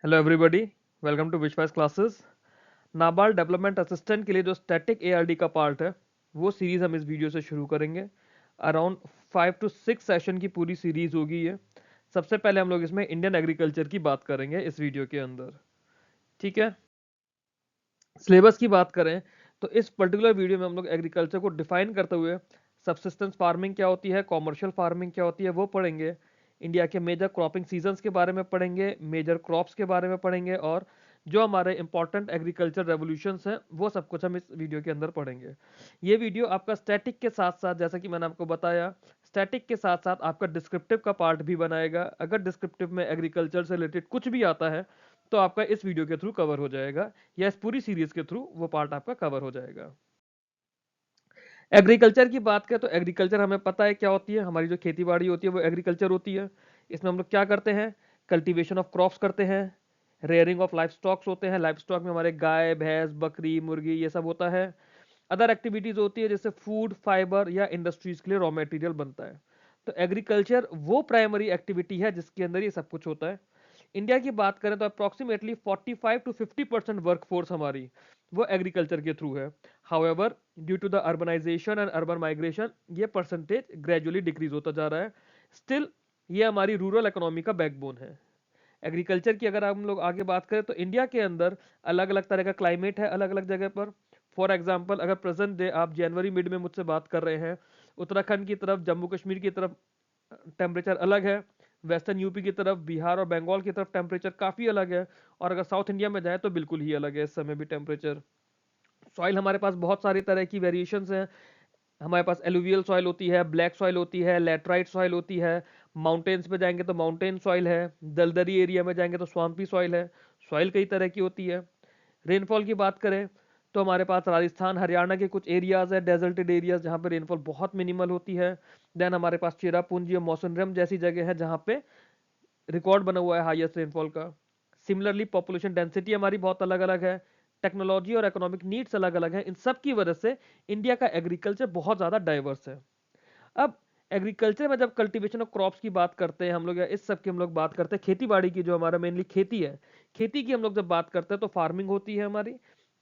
Hello everybody, welcome to विश्वास classes. NABARD development assistant के लिए जो स्टैटिक एआरडी का पार्ट है वो सीरीज हम इस वीडियो से शुरू करेंगे। अराउंड 5 to 6 सेशन की पूरी सीरीज होगी ये। सबसे पहले हम लोग इसमें इंडियन एग्रीकल्चर की बात करेंगे इस वीडियो के अंदर। ठीक है, सिलेबस की बात करें तो इस पर्टिकुलर वीडियो में हम लोग एग्रीकल्चर को डिफाइन करते हुए सब्सिस्टेंस फार्मिंग क्या होती है, कॉमर्शियल फार्मिंग क्या होती है वो पढ़ेंगे। इंडिया के मेजर क्रॉपिंग सीजन्स के बारे में पढ़ेंगे, मेजर क्रॉप्स के बारे में पढ़ेंगे, और जो हमारे इंपॉर्टेंट एग्रीकल्चर रेवोल्यूशंस हैं वो सब कुछ हम इस वीडियो के अंदर पढ़ेंगे। ये वीडियो आपका स्टैटिक के साथ साथ, जैसा कि मैंने आपको बताया, स्टैटिक के साथ साथ आपका डिस्क्रिप्टिव का पार्ट भी बनाएगा। अगर डिस्क्रिप्टिव में एग्रीकल्चर से रिलेटेड कुछ भी आता है तो आपका इस वीडियो के थ्रू कवर हो जाएगा, या इस पूरी सीरीज के थ्रू वो पार्ट आपका कवर हो जाएगा। एग्रीकल्चर की बात करें तो एग्रीकल्चर हमें पता है क्या होती है। हमारी जो खेती बाड़ी होती है वो एग्रीकल्चर होती है। इसमें हम लोग क्या करते हैं, कल्टीवेशन ऑफ क्रॉप्स करते हैं, रेयरिंग ऑफ लाइफ स्टॉक्स होते हैं। लाइफ स्टॉक में हमारे गाय भैंस बकरी मुर्गी ये सब होता है। अदर एक्टिविटीज होती है जैसे फूड फाइबर या इंडस्ट्रीज के लिए रॉ मटेरियल बनता है। तो एग्रीकल्चर वो प्राइमरी एक्टिविटी है जिसके अंदर ये सब कुछ होता है। इंडिया की बात करें तो अप्रोक्सीमेटली 45 to 50% वर्कफोर्स हमारी वो एग्रीकल्चर के थ्रू है। However, due to the urbanisation and urban migration ये परसेंटेज ग्रेजुअली डिक्रीज होता जा रहा है। स्टिल ये हमारी रूरल इकोनॉमी का बैकबोन है। एग्रीकल्चर की अगर हम लोग आगे बात करें तो इंडिया के अंदर अलग अलग तरह का क्लाइमेट है अलग अलग जगह पर। फॉर एग्जाम्पल, अगर प्रेजेंट डे आप जनवरी मिड में मुझसे बात कर रहे हैं, उत्तराखंड की तरफ जम्मू कश्मीर की तरफ टेम्परेचर अलग है, वेस्टर्न यूपी की तरफ बिहार और बंगाल की तरफ टेम्परेचर काफ़ी अलग है, और अगर साउथ इंडिया में जाए तो बिल्कुल ही अलग है इस समय भी टेम्परेचर। सॉइल हमारे पास बहुत सारी तरह की वेरिएशंस हैं। हमारे पास एलुवियल सॉइल होती है, ब्लैक सॉइल होती है, लेटराइट सॉइल होती है। माउंटेन्स पे जाएंगे तो माउंटेन सॉइल है, दलदली एरिया में जाएंगे तो स्वाम्पी सॉइल है। सॉइल कई तरह की होती है। रेनफॉल की बात करें तो हमारे पास राजस्थान हरियाणा के कुछ एरियाज है, डेजर्टेड एरियाज, जहाँ पे रेनफॉल बहुत मिनिमल होती है। देन हमारे पास चेरापूंजी और मौसनरम जैसी जगह है जहाँ पे रिकॉर्ड बना हुआ है हाईएस्ट रेनफॉल का। सिमिलरली पॉपुलेशन डेंसिटी हमारी बहुत अलग अलग है, टेक्नोलॉजी और इकोनॉमिक नीड्स अलग अलग है। इन सब की वजह से इंडिया का एग्रीकल्चर बहुत ज़्यादा डाइवर्स है। अब एग्रीकल्चर में जब कल्टीवेशन ऑफ क्रॉप्स की बात करते हैं हम लोग, या इस सब की हम लोग बात करते हैं, खेती बाड़ी की जो हमारा मेनली खेती है, खेती की हम लोग जब बात करते हैं तो फार्मिंग होती है हमारी।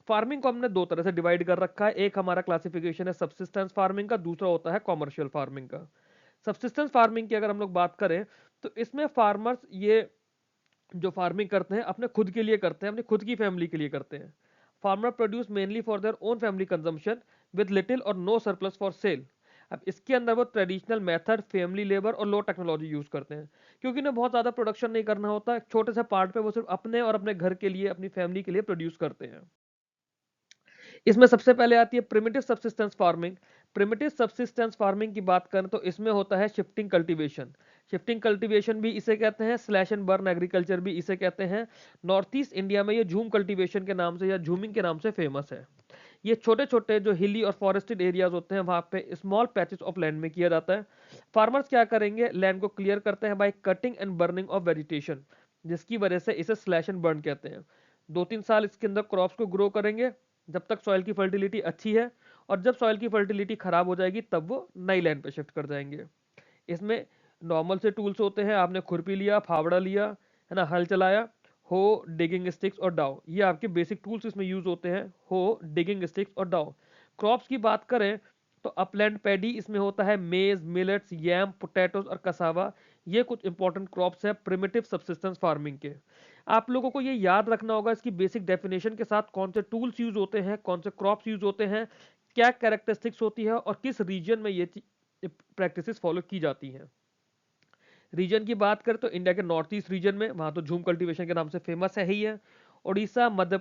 फार्मिंग को हमने दो तरह से डिवाइड कर रखा है। एक हमारा क्लासिफिकेशन है सब्सिस्टेंस फार्मिंग का, दूसरा होता है कॉमर्शियल फार्मिंग का। सब्सिस्टेंस फार्मिंग की अगर हम लोग बात करें तो इसमें फार्मर्स ये जो फार्मिंग करते हैं अपने खुद के लिए करते हैं, अपनी खुद की फैमिली के लिए करते हैं। Farmer produce mainly for their own family consumption with little और नो सरप्लस फॉर सेल। अब इसके अंदर वो ट्रेडिशनल मेथड, फैमिली लेबर और लो टेक्नोलॉजी यूज करते हैं, क्योंकि उन्हें बहुत ज़्यादा प्रोडक्शन नहीं करना होता। एक छोटे से पार्ट पे वो सिर्फ अपने और अपने घर के लिए, अपनी फैमिली के लिए प्रोड्यूस करते हैं। इसमें सबसे पहले आती है primitive subsistence farming. Primitive subsistence farming की बात करें तो इसमें होता है शिफ्टिंग कल्टीवेशन। शिफ्टिंग कल्टीवेशन भी इसे कहते हैं, स्लैश एंड बर्न एग्रीकल्चर भी इसे कहते हैं। नॉर्थ ईस्ट इंडिया में ये झूम कल्टीवेशन के नाम से या झूमिंग के नाम से फेमस है। ये छोटे छोटे जो हिली और फॉरेस्टेड एरियाज होते हैं वहां पे स्मॉल पैचेस ऑफ लैंड में किया जाता है। फार्मर्स क्या करेंगे, लैंड को क्लियर करते हैं by cutting and burning of vegetation, जिसकी वजह से इसे स्लैश एंड बर्न कहते हैं। 2-3 साल इसके अंदर क्रॉप्स को ग्रो करेंगे जब तक सॉइल की फर्टिलिटी अच्छी है, और जब सॉइल की फर्टिलिटी खराब हो जाएगी तब वो नई लैंड पे शिफ्ट कर जाएंगे। इसमें नॉर्मल से टूल्स होते हैं, आपने खुरपी लिया, फावड़ा लिया, है ना, हल चलाया, हो, डिगिंग स्टिक्स और डाउ, ये आपके बेसिक टूल्स इसमें यूज होते हैं, हो, डिगिंग स्टिक्स और डाउ। क्रॉप्स की बात करें तो अपलैंड पैडी इसमें होता है, मेज, मिलेट्स, यैम, पोटैटोज और कसावा। ये कुछ इंपॉर्टेंट क्रॉप्स हैं प्रिमिटिव सब्सिस्टेंस फार्मिंग के। आप लोगों को ये याद रखना होगा इसकी बेसिक डेफिनेशन के साथ, कौन से टूल्स यूज होते हैं, कौन से क्रॉप्स यूज होते हैं, क्या कैरेक्टरिस्टिक्स होती है और किस रीजन में ये प्रैक्टिसेस फॉलो की जाती हैं। रीजन की बात करें तो इंडिया के नॉर्थ ईस्ट रीजन में, वहां तो झूम कल्टीवेशन के नाम से फेमस है ही है। उड़ीसा, मध्य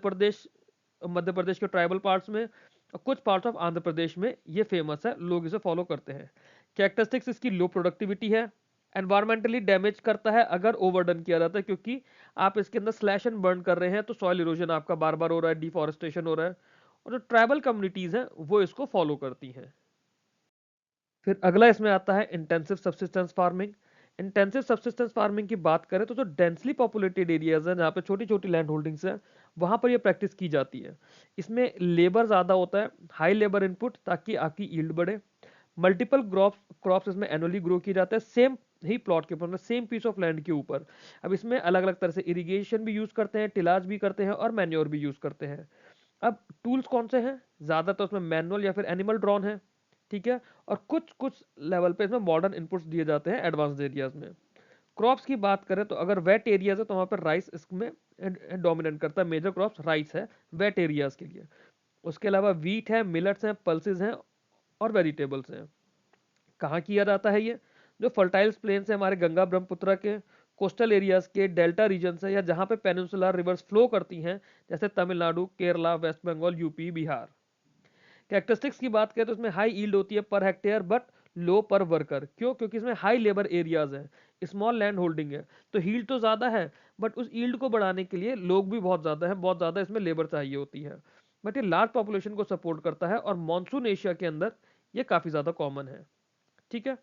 प्रदेश के ट्राइबल पार्ट्स में और कुछ पार्ट्स ऑफ आंध्र प्रदेश में ये फेमस है, लोग इसे फॉलो करते हैं। कैरेक्टरिस्टिक्स इसकी लो प्रोडक्टिविटी है, एनवायरमेंटली डैमेज करता है अगर ओवरडन किया जाता है, क्योंकि आप इसके अंदर स्लैश एंड बर्न कर रहे हैं तो सॉइल इरोजन आपका बार बार हो रहा है, डिफॉरेस्टेशन हो रहा है, और जो ट्राइबल कम्युनिटीज हैं वो इसको फॉलो करती हैं। फिर अगला इसमें आता है intensive subsistence farming. Intensive subsistence farming की बात करें तो जो डेंसली पॉपुलेटेड एरियाज हैं जहाँ पे छोटी छोटी लैंड होल्डिंग्स हैं वहाँ पर ये प्रैक्टिस की जाती है। इसमें लेबर ज़्यादा होता है, हाई लेबर इनपुट, ताकि आपकी यील्ड बढ़े। मल्टीपल क्रॉप्स क्रॉप्स इसमें एनुअली ग्रो किए जाते हैं, सेम ही प्लॉट के ऊपर, मतलब सेम पीस ऑफ लैंड के ऊपर। अब इसमें अलग अलग तरह से इरिगेशन भी यूज करते हैं, टिलाज भी करते हैं और मैन्योर भी यूज करते हैं। अब टूल्स कौन से हैं? ज्यादातर उसमें मैनुअल या फिर एनिमल ड्रॉन है, ठीक है। और कुछ कुछ लेवल पे इसमें मॉडर्न इनपुट्स दिए जाते हैं एडवांस्ड एरियाज में। क्रॉप्स की बात करें तो अगर वेट एरियाज है तो वहां पर राइस इसमें डोमिनेट करता है, मेजर क्रॉप्स राइस है वेट एरियाज के लिए। उसके अलावा वीट है, मिलेट्स हैं, पल्सेस हैं और वेजिटेबल्स हैं। कहाँ किया जाता है ये? जो फर्टाइल्स प्लेन्स है हमारे गंगा ब्रह्मपुत्र के, कोस्टल एरियाज के, डेल्टा रीजन से, या जहाँ पे पेनिनसुलर रिवर्स फ्लो करती हैं, जैसे तमिलनाडु, केरला, वेस्ट बंगाल, यूपी, बिहार। कैरेक्टरिस्टिक्स की बात करें तो इसमें हाई ईल्ड होती है पर हेक्टेयर बट लो पर वर्कर। क्यों? क्योंकि इसमें हाई लेबर एरियाज है, स्मॉल लैंड होल्डिंग है, तो हील्ड तो ज्यादा है बट उस ईल्ड को बढ़ाने के लिए लोग भी बहुत ज्यादा है, बहुत ज्यादा इसमें लेबर चाहिए होती है। बट ये लार्ज पॉपुलेशन को सपोर्ट करता है और मानसून एशिया के अंदर ये काफी ज्यादा कॉमन है, ठीक है।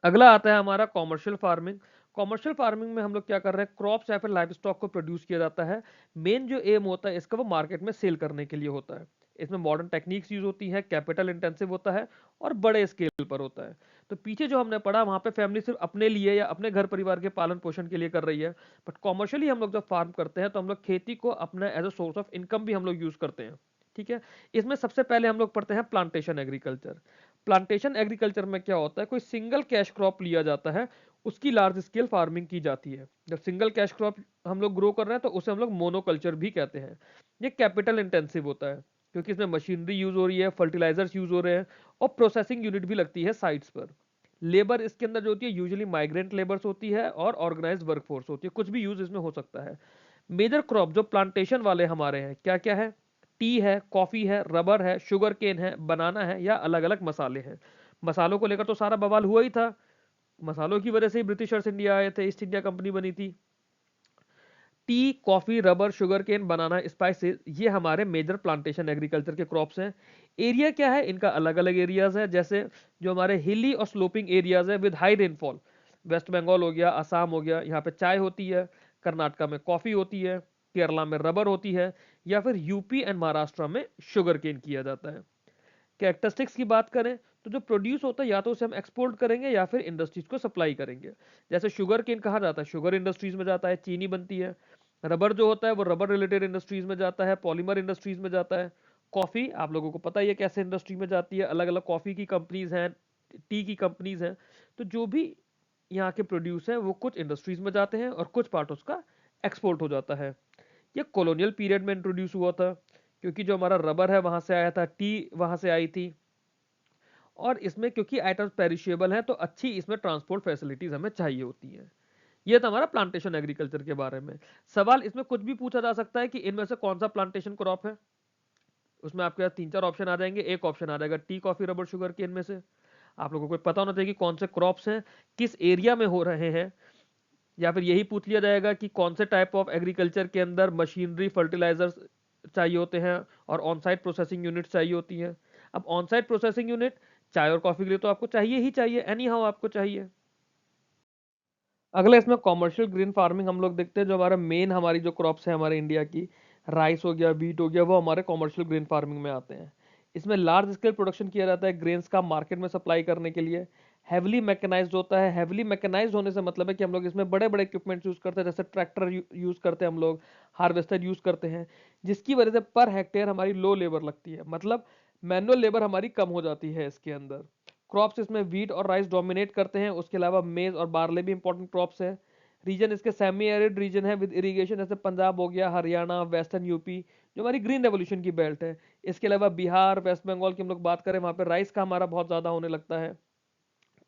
अगला आता है हमारा कॉमर्शियल फार्मिंग। कॉमर्शियल फार्मिंग में हम लोग क्या कर रहे हैं, क्रॉप्स या फिर लाइव स्टॉक को प्रोड्यूस किया जाता है। मेन जो एम होता है इसका वो मार्केट में सेल करने के लिए होता है। इसमें मॉडर्न टेक्निक्स यूज होती है, कैपिटल इंटेंसिव होता है और बड़े स्केल पर होता है। तो पीछे जो हमने पढ़ा वहां पे फैमिली सिर्फ अपने लिए या अपने घर परिवार के पालन पोषण के लिए कर रही है, बट कॉमर्शियली हम लोग जब फार्म करते हैं तो हम लोग खेती को अपना as a source of income भी हम लोग यूज करते हैं, ठीक है। इसमें सबसे पहले हम लोग पढ़ते हैं प्लांटेशन एग्रीकल्चर। प्लांटेशन एग्रीकल्चर में क्या होता है, कोई सिंगल कैश क्रॉप लिया जाता है, उसकी लार्ज स्केल फार्मिंग की जाती है। जब सिंगल कैश क्रॉप हम लोग ग्रो कर रहे हैं तो उसे हम लोग मोनोकल्चर भी कहते हैं। ये कैपिटल इंटेंसिव होता है क्योंकि इसमें मशीनरी यूज हो रही है, फर्टिलाइजर्स यूज हो रहे हैं और प्रोसेसिंग यूनिट भी लगती है साइट्स पर। लेबर इसके अंदर जो होती है यूजुअली माइग्रेंट लेबर्स होती है और ऑर्गेनाइज्ड वर्कफोर्स होती है, कुछ भी यूज इसमें हो सकता है। मेजर क्रॉप जो प्लांटेशन वाले हमारे हैं क्या क्या है? टी है, कॉफी है, रबर है, शुगर केन है, बनाना है या अलग अलग मसाले हैं। मसालों को लेकर तो सारा बवाल हुआ ही था, मसालों की वजह से ही ब्रिटिशर्स इंडिया आए थे, ईस्ट इंडिया कंपनी बनी थी। Tea, coffee, rubber, sugarcane, banana, spices, ये हमारे मेजर प्लांटेशन एग्रीकल्चर के क्रॉप्स हैं। एरिया क्या है इनका? अलग अलग एरियाज है, जैसे जो हमारे हिली और स्लोपिंग एरियाज है with high rainfall, West Bengal हो गया, असम हो गया, यहाँ पे चाय होती है। कर्नाटका में कॉफी होती है, केरला में रबर होती है, या फिर यूपी एंड महाराष्ट्र में शुगर केन किया जाता है। कैरेक्टरिस्टिक्स की बात करें तो जो प्रोड्यूस होता है या तो उसे हम एक्सपोर्ट करेंगे या फिर इंडस्ट्रीज को सप्लाई करेंगे। जैसे शुगर केन कहा जाता है, शुगर इंडस्ट्रीज में जाता है, चीनी बनती है। रबर जो होता है वो रबर रिलेटेड इंडस्ट्रीज में जाता है, पॉलीमर इंडस्ट्रीज में जाता है। कॉफी आप लोगों को पता ही है कैसे इंडस्ट्री में जाती है, अलग अलग कॉफी की कंपनीज हैं, टी की कंपनीज हैं। तो जो भी यहाँ के प्रोड्यूस हैं वो कुछ इंडस्ट्रीज में जाते हैं और कुछ पार्ट उसका एक्सपोर्ट हो जाता है। ये कॉलोनियल पीरियड में इंट्रोड्यूस हुआ था क्योंकि जो हमारा रबर है वहां से आया था, टी वहां से आई थी। और इसमें क्योंकि आइटम्स पेरिशेबल हैं तो अच्छी इसमें ट्रांसपोर्ट फैसिलिटीज हमें चाहिए होती हैं। ये था हमारा प्लांटेशन एग्रीकल्चर के बारे में। सवाल इसमें कुछ भी पूछा जा सकता है कि इनमें से कौन सा प्लांटेशन क्रॉप है। उसमें आपके पास तीन चार ऑप्शन आ जाएंगे, एक ऑप्शन आ जाएगा टी, कॉफी, रबर, शुगर के इनमें से। आप लोगों को पता होना चाहिए कि कौन से क्रॉप्स हैं, किस एरिया में हो रहे हैं। या फिर यही पूछ लिया जाएगा कि कौन से टाइप ऑफ एग्रीकल्चर के अंदर मशीनरी, फर्टिलाइजर्स चाहिए होते हैं और ऑन साइट प्रोसेसिंग यूनिट चाहिए होती है। अब ऑन साइट प्रोसेसिंग यूनिट चाय और कॉफी के लिए तो आपको चाहिए ही चाहिए, एनी हाउ आपको चाहिए। अगला इसमें कॉमर्शियल ग्रीन फार्मिंग हम लोग देखते हैं। जो हमारा मेन हमारी जो क्रॉप्स है हमारे इंडिया की, राइस हो गया, वीट हो गया, वो हमारे कॉमर्शियल ग्रेन फार्मिंग में आते हैं। इसमें लार्ज स्केल प्रोडक्शन किया जाता है ग्रेन्स का मार्केट में सप्लाई करने के लिए। हैविली मैकेनाइज्ड होता है। हैविली मैकेनाइज्ड होने से मतलब है कि हम लोग इसमें बड़े बड़े इक्विपमेंट्स यूज करते हैं, जैसे ट्रैक्टर यूज करते हैं हम लोग, हार्वेस्टर यूज करते हैं, जिसकी वजह से पर हेक्टेयर हमारी लो लेबर लगती है, मतलब मैनुअल लेबर हमारी कम हो जाती है इसके अंदर। क्रॉप्स इसमें वीट और राइस डोमिनेट करते हैं, उसके अलावा मेज और बार्ले भी इंपॉर्टेंट क्रॉप्स हैं। रीजन इसके सेमी एरिड रीजन है विद इरिगेशन, जैसे पंजाब हो गया, हरियाणा, वेस्टर्न यूपी, जो हमारी ग्रीन रेवोल्यूशन की बेल्ट है। इसके अलावा बिहार, वेस्ट बंगाल की हम लोग बात करें, वहाँ पे राइस का हमारा बहुत ज़्यादा होने लगता है।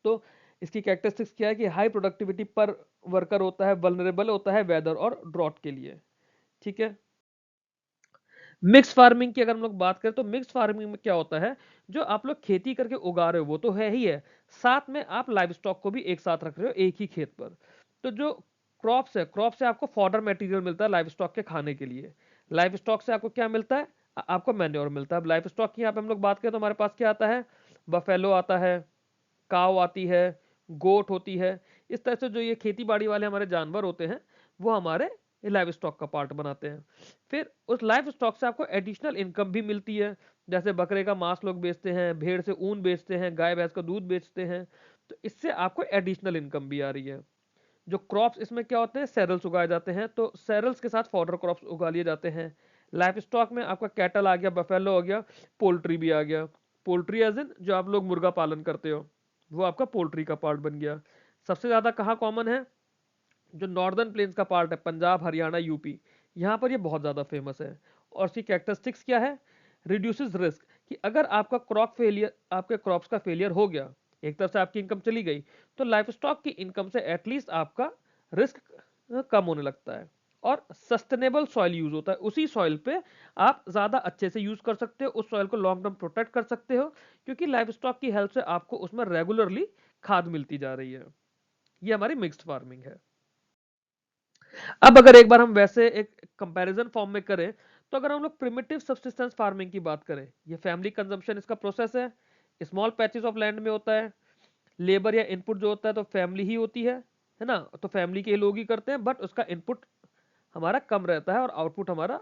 तो इसकी कैरेक्टरिस्टिक्स क्या है कि हाई प्रोडक्टिविटी पर वर्कर होता है, वल्नरेबल होता है वेदर और ड्रॉट के लिए, ठीक है। मिक्स फार्मिंग की अगर हम लोग बात करें तो मिक्स फार्मिंग में क्या होता है, जो आप लोग खेती करके उगा रहे हो वो तो है ही है, साथ में आप लाइव स्टॉक को भी एक साथ रख रहे हो एक ही खेत पर। तो जो क्रॉप्स है, क्रॉप से आपको फॉडर मटेरियल मिलता है लाइव स्टॉक के खाने के लिए। लाइव स्टॉक से आपको क्या मिलता है? आपको मैन्योर मिलता है। लाइव स्टॉक की यहाँ पे हम लोग बात करें तो हमारे पास क्या आता है? बफेलो आता है, काव आती है, गोट होती है। इस तरह से जो ये खेती बाड़ी वाले हमारे जानवर होते हैं वो हमारे लाइव स्टॉक का पार्ट बनाते हैं। फिर उस लाइव स्टॉक से आपको एडिशनल इनकम भी मिलती है, जैसे बकरे का मांस लोग बेचते हैं, भेड़ से ऊन बेचते हैं, गाय भैंस का दूध बेचते हैं। तो इससे आपको एडिशनल इनकम भी आ रही है। जो क्रॉप्स इसमें क्या होते हैं, सेरल्स उगाए जाते हैं, तो सेरल्स के साथ फॉडर क्रॉप्स उगा लिए जाते हैं। लाइफ स्टॉक में आपका कैटल आ गया, बफेलो हो गया, पोल्ट्री भी आ गया। पोल्ट्री एज इन जो आप लोग मुर्गा पालन करते हो, वो आपका पोल्ट्री का पार्ट बन गया। सबसे ज्यादा कहाँ कॉमन है, जो नॉर्दर्न प्लेन्स का पार्ट है, पंजाब, हरियाणा, यूपी, यहाँ पर ये बहुत ज़्यादा फेमस है। और इसकी कैरेक्टरिस्टिक्स क्या है, रिड्यूसेस रिस्क, कि अगर आपका क्रॉप फेलियर, आपके क्रॉप्स का फेलियर हो गया, एक तरफ से आपकी इनकम चली गई, तो लाइफ स्टॉक की इनकम से एटलीस्ट आपका रिस्क कम होने लगता है। और सस्टेनेबल सॉइल यूज होता है, उसी सॉइल पे आप ज़्यादा अच्छे से यूज कर सकते हो, उस सॉइल को लॉन्ग टर्म प्रोटेक्ट कर सकते हो, क्योंकि लाइफ स्टॉक की हेल्प से आपको उसमें रेगुलरली खाद मिलती जा रही है। ये हमारी मिक्स्ड फार्मिंग है। अब अगर एक बार हम वैसे एक कंपैरिजन फॉर्म में करें, तो अगर हम लोग प्रिमिटिव सब्सिस्टेंस फार्मिंग की बात करें, ये फैमिली कंजम्पशन इसका प्रोसेस है, स्मॉल पैचेस ऑफ लैंड में होता है, लेबर या इनपुट जो होता है तो फैमिली ही होती है ना, तो फैमिली के लोग ही करते हैं, बट उसका इनपुट हमारा कम रहता है और आउटपुट हमारा,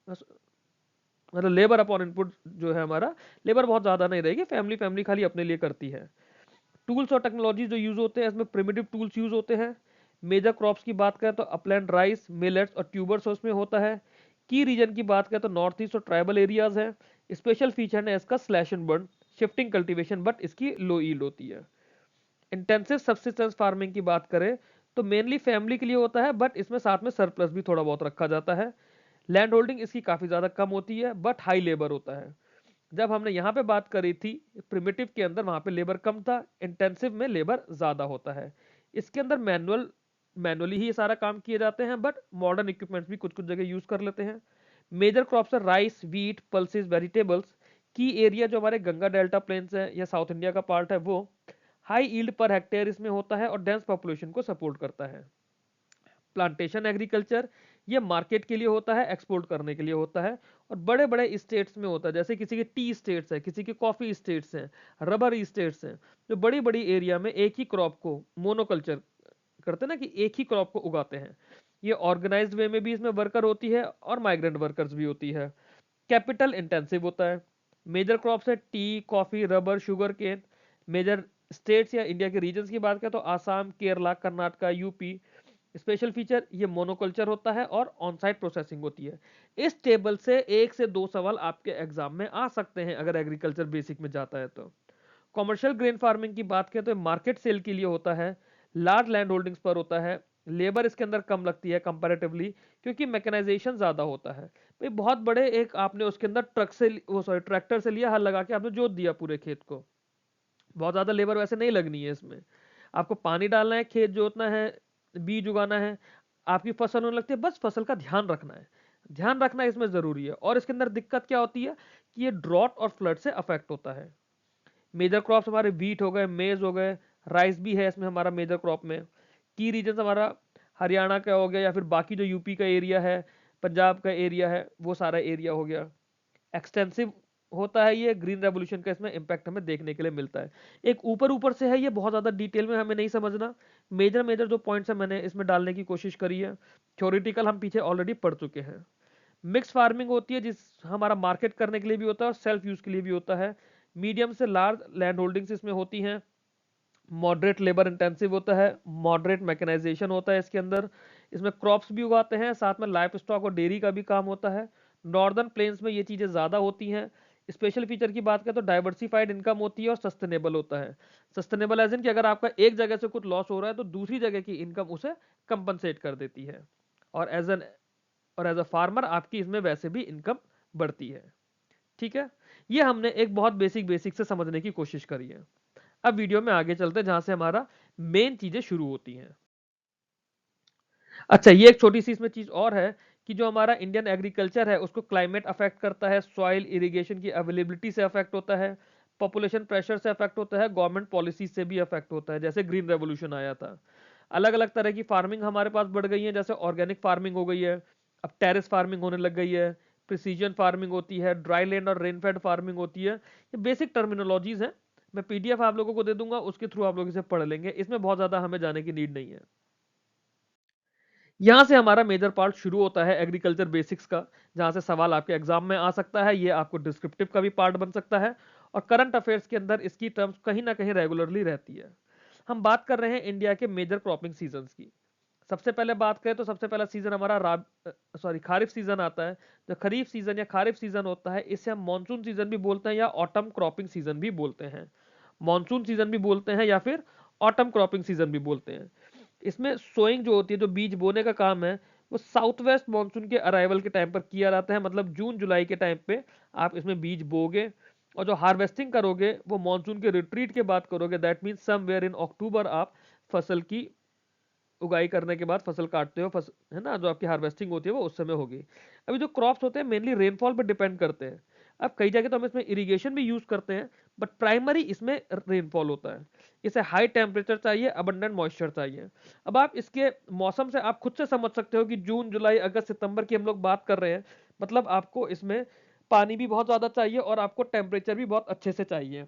मतलब लेबर अपॉन इनपुट जो है हमारा, लेबर बहुत ज्यादा नहीं रहेगी, फैमिली फैमिली खाली अपने लिए करती है। टूल्स और टेक्नोलॉजी जो यूज होते हैं, इसमें प्रिमिटिव टूल्स यूज होते हैं। मेजर क्रॉप्स की बात करें तो अपलैंड राइस, मिलेट्स और ट्यूबर्स उसमें होता है। की रीजन की बात करें तो नॉर्थ ईस्ट और ट्राइबल एरियाज है। स्पेशल फीचर है इसका slash and burn, shifting cultivation, but इसकी लो यील्ड होती है। इंटेंसिव सब्सिस्टेंस फार्मिंग की बात करें तो मेनली फैमिली के लिए होता है, बट इसमें साथ में सरप्लस भी थोड़ा बहुत रखा जाता है। लैंड होल्डिंग इसकी काफी ज्यादा कम होती है, बट हाई लेबर होता है। जब हमने यहाँ पे बात करी थी प्रिमिटिव के अंदर, वहां पे लेबर कम था, इंटेंसिव में लेबर ज्यादा होता है। इसके अंदर मैनुअली ही ये सारा काम किए जाते हैं, बट मॉडर्न इक्विपमेंट्स भी कुछ कुछ जगह यूज कर लेते हैं। मेजर क्रॉप्स है राइस, व्हीट, पल्सेस, वेजिटेबल्स। की एरिया जो हमारे गंगा डेल्टा प्लेन्स है या साउथ इंडिया का पार्ट है, वो हाई यील्ड पर हेक्टेयर इसमें होता है और डेंस पॉपुलेशन को सपोर्ट करता है। प्लांटेशन एग्रीकल्चर, ये मार्केट के लिए होता है, एक्सपोर्ट करने के लिए होता है, और बड़े बड़े स्टेट्स में होता है, जैसे किसी के टी स्टेट्स है, किसी के कॉफी स्टेट्स हैं, रबर स्टेट्स हैं, जो बड़ी बड़ी एरिया में एक ही क्रॉप को मोनोकल्चर करते हैं ना, कि एक ही क्रॉप को उगाते हैं। ये ऑर्गेनाइज्ड वे में भी इसमें वर्कर होती है और माइग्रेंट वर्कर्स भी होती है। कैपिटल इंटेंसिव होता है। मेजर क्रॉप्स है tea, coffee, rubber, sugarcane. Major states या इंडिया के रीजन्स की बात करें तो Assam, Kerala, Karnataka, UP. Special feature ये मोनोकल्चर होता है और ऑन साइट प्रोसेसिंग होती है। इस टेबल से 1 से 2 सवाल आपके एग्जाम में आ सकते हैं अगर एग्रीकल्चर बेसिक में जाता है तो। कॉमर्शियल ग्रेन फार्मिंग की बात करें तो मार्केट सेल के लिए होता है, लार्ज लैंड होल्डिंग्स पर होता है, लेबर इसके अंदर कम लगती है कंपैरेटिवली, क्योंकि मैकेनाइजेशन ज्यादा होता है। भाई बहुत बड़े एक आपने उसके अंदर ट्रैक्टर से लिया, हल लगा के आपने जोत दिया पूरे खेत को, बहुत ज्यादा लेबर वैसे नहीं लगनी है इसमें। आपको पानी डालना है, खेत जोतना है, बीज उगाना है, आपकी फसल होने लगती है, बस फसल का ध्यान रखना है। ध्यान रखना इसमें जरूरी है। और इसके अंदर दिक्कत क्या होती है कि ये ड्रॉट और फ्लड से अफेक्ट होता है। मेजर क्रॉप्स हमारे व्हीट हो गए, मेज हो गए, राइस भी है इसमें हमारा मेजर क्रॉप में। की रीजन हमारा हरियाणा का हो गया, या फिर बाकी जो यूपी का एरिया है, पंजाब का एरिया है, वो सारा एरिया हो गया। एक्सटेंसिव होता है ये, ग्रीन रेवोल्यूशन का इसमें इम्पैक्ट हमें देखने के लिए मिलता है। एक ऊपर ऊपर से है ये, बहुत ज्यादा डिटेल में हमें नहीं समझना। मेजर मेजर जो पॉइंट्स है मैंने इसमें डालने की कोशिश करी है, थ्योरेटिकल हम पीछे ऑलरेडी पढ़ चुके हैं। मिक्स फार्मिंग होती है, जिस हमारा मार्केट करने के लिए भी होता है और सेल्फ यूज के लिए भी होता है। मीडियम से लार्ज लैंड होल्डिंग्स इसमें होती हैं। मॉडरेट लेबर इंटेंसिव होता है, मॉडरेट मैकेनाइजेशन होता है इसके अंदर। इसमें क्रॉप्स भी उगाते हैं, साथ में लाइफ स्टॉक और डेयरी का भी काम होता है। नॉर्दर्न प्लेन्स में ये चीज़ें ज़्यादा होती हैं। स्पेशल फीचर की बात करें तो डाइवर्सिफाइड इनकम होती है और सस्टेनेबल होता है। सस्टेनेबल एज इन कि अगर आपका एक जगह से कुछ लॉस हो रहा है तो दूसरी जगह की इनकम उसे कंपनसेट कर देती है। और एज अ फार्मर आपकी इसमें वैसे भी इनकम बढ़ती है। ठीक है, ये हमने एक बहुत बेसिक से समझने की कोशिश करी है। अब वीडियो में आगे चलते हैं, जहां से हमारा मेन चीजें शुरू होती हैं। अच्छा, ये एक छोटी सी इसमें चीज और है कि जो हमारा इंडियन एग्रीकल्चर है उसको क्लाइमेट अफेक्ट करता है, सॉइल इरिगेशन की अवेलेबिलिटी से अफेक्ट होता है, पॉपुलेशन प्रेशर से अफेक्ट होता है, गवर्नमेंट पॉलिसी से भी अफेक्ट होता है। जैसे ग्रीन रेवोल्यूशन आया था, अलग अलग तरह की फार्मिंग हमारे पास बढ़ गई है, जैसे ऑर्गेनिक फार्मिंग हो गई है, अब टेरेस फार्मिंग होने लग गई है, प्रिसीजन फार्मिंग होती है, ड्राई लैंड और रेनफेड फार्मिंग होती है। ये बेसिक टर्मिनोलॉजीज हैं, मैं पीडीएफ आप लोगों को दे दूंगा, उसके थ्रू आप लोग इसे पढ़ लेंगे, इसमें बहुत ज्यादा हमें जाने की नीड नहीं है। यहां से हमारा मेजर पार्ट शुरू होता है एग्रीकल्चर बेसिक्स का, जहां से सवाल आपके एग्जाम में आ सकता है, ये आपको डिस्क्रिप्टिव का भी पार्ट बन सकता है, और करंट अफेयर्स के अंदर इसकी टर्म्स कहीं ना कहीं रेगुलरली रहती है। हम बात कर रहे हैं इंडिया के मेजर क्रॉपिंग सीजन्स की। सबसे पहले बात करें तो सबसे पहला सीजन हमारा खरीफ सीजन आता है। जो खरीफ सीजन या खारिफ सीजन होता है इसे हम मानसून सीजन भी बोलते हैं या ऑटम क्रॉपिंग सीजन भी बोलते हैं। मानसून सीजन भी बोलते हैं या फिर ऑटम क्रॉपिंग सीजन भी बोलते हैं। इसमें सोइंग जो होती है, जो बीज बोने का काम है, वो साउथ वेस्ट मानसून के अराइवल के टाइम पर किया जाता है। मतलब जून जुलाई के टाइम पे आप इसमें बीज बोगे और जो हार्वेस्टिंग करोगे वो मानसून के रिट्रीट के बाद करोगे। दैट मीन्स समवेयर इन अक्टूबर आप फसल की उगाई करने के बाद फसल काटते हो, है ना, जो आपकी हार्वेस्टिंग होती है वो उस समय होगी। अभी जो क्रॉप्स होते हैं मेनली रेनफॉल पर डिपेंड करते हैं। अब कई जगह तो हम इसमें इरिगेशन भी यूज करते हैं, बट प्राइमरी इसमें रेनफॉल होता है। इसे हाई टेम्परेचर चाहिए, अबंडेंट मॉइस्चर चाहिए। अब आप इसके मौसम से आप खुद से समझ सकते हो कि जून जुलाई अगस्त सितंबर की हम लोग बात कर रहे हैं, मतलब आपको इसमें पानी भी बहुत ज्यादा चाहिए और आपको टेम्परेचर भी बहुत अच्छे से चाहिए।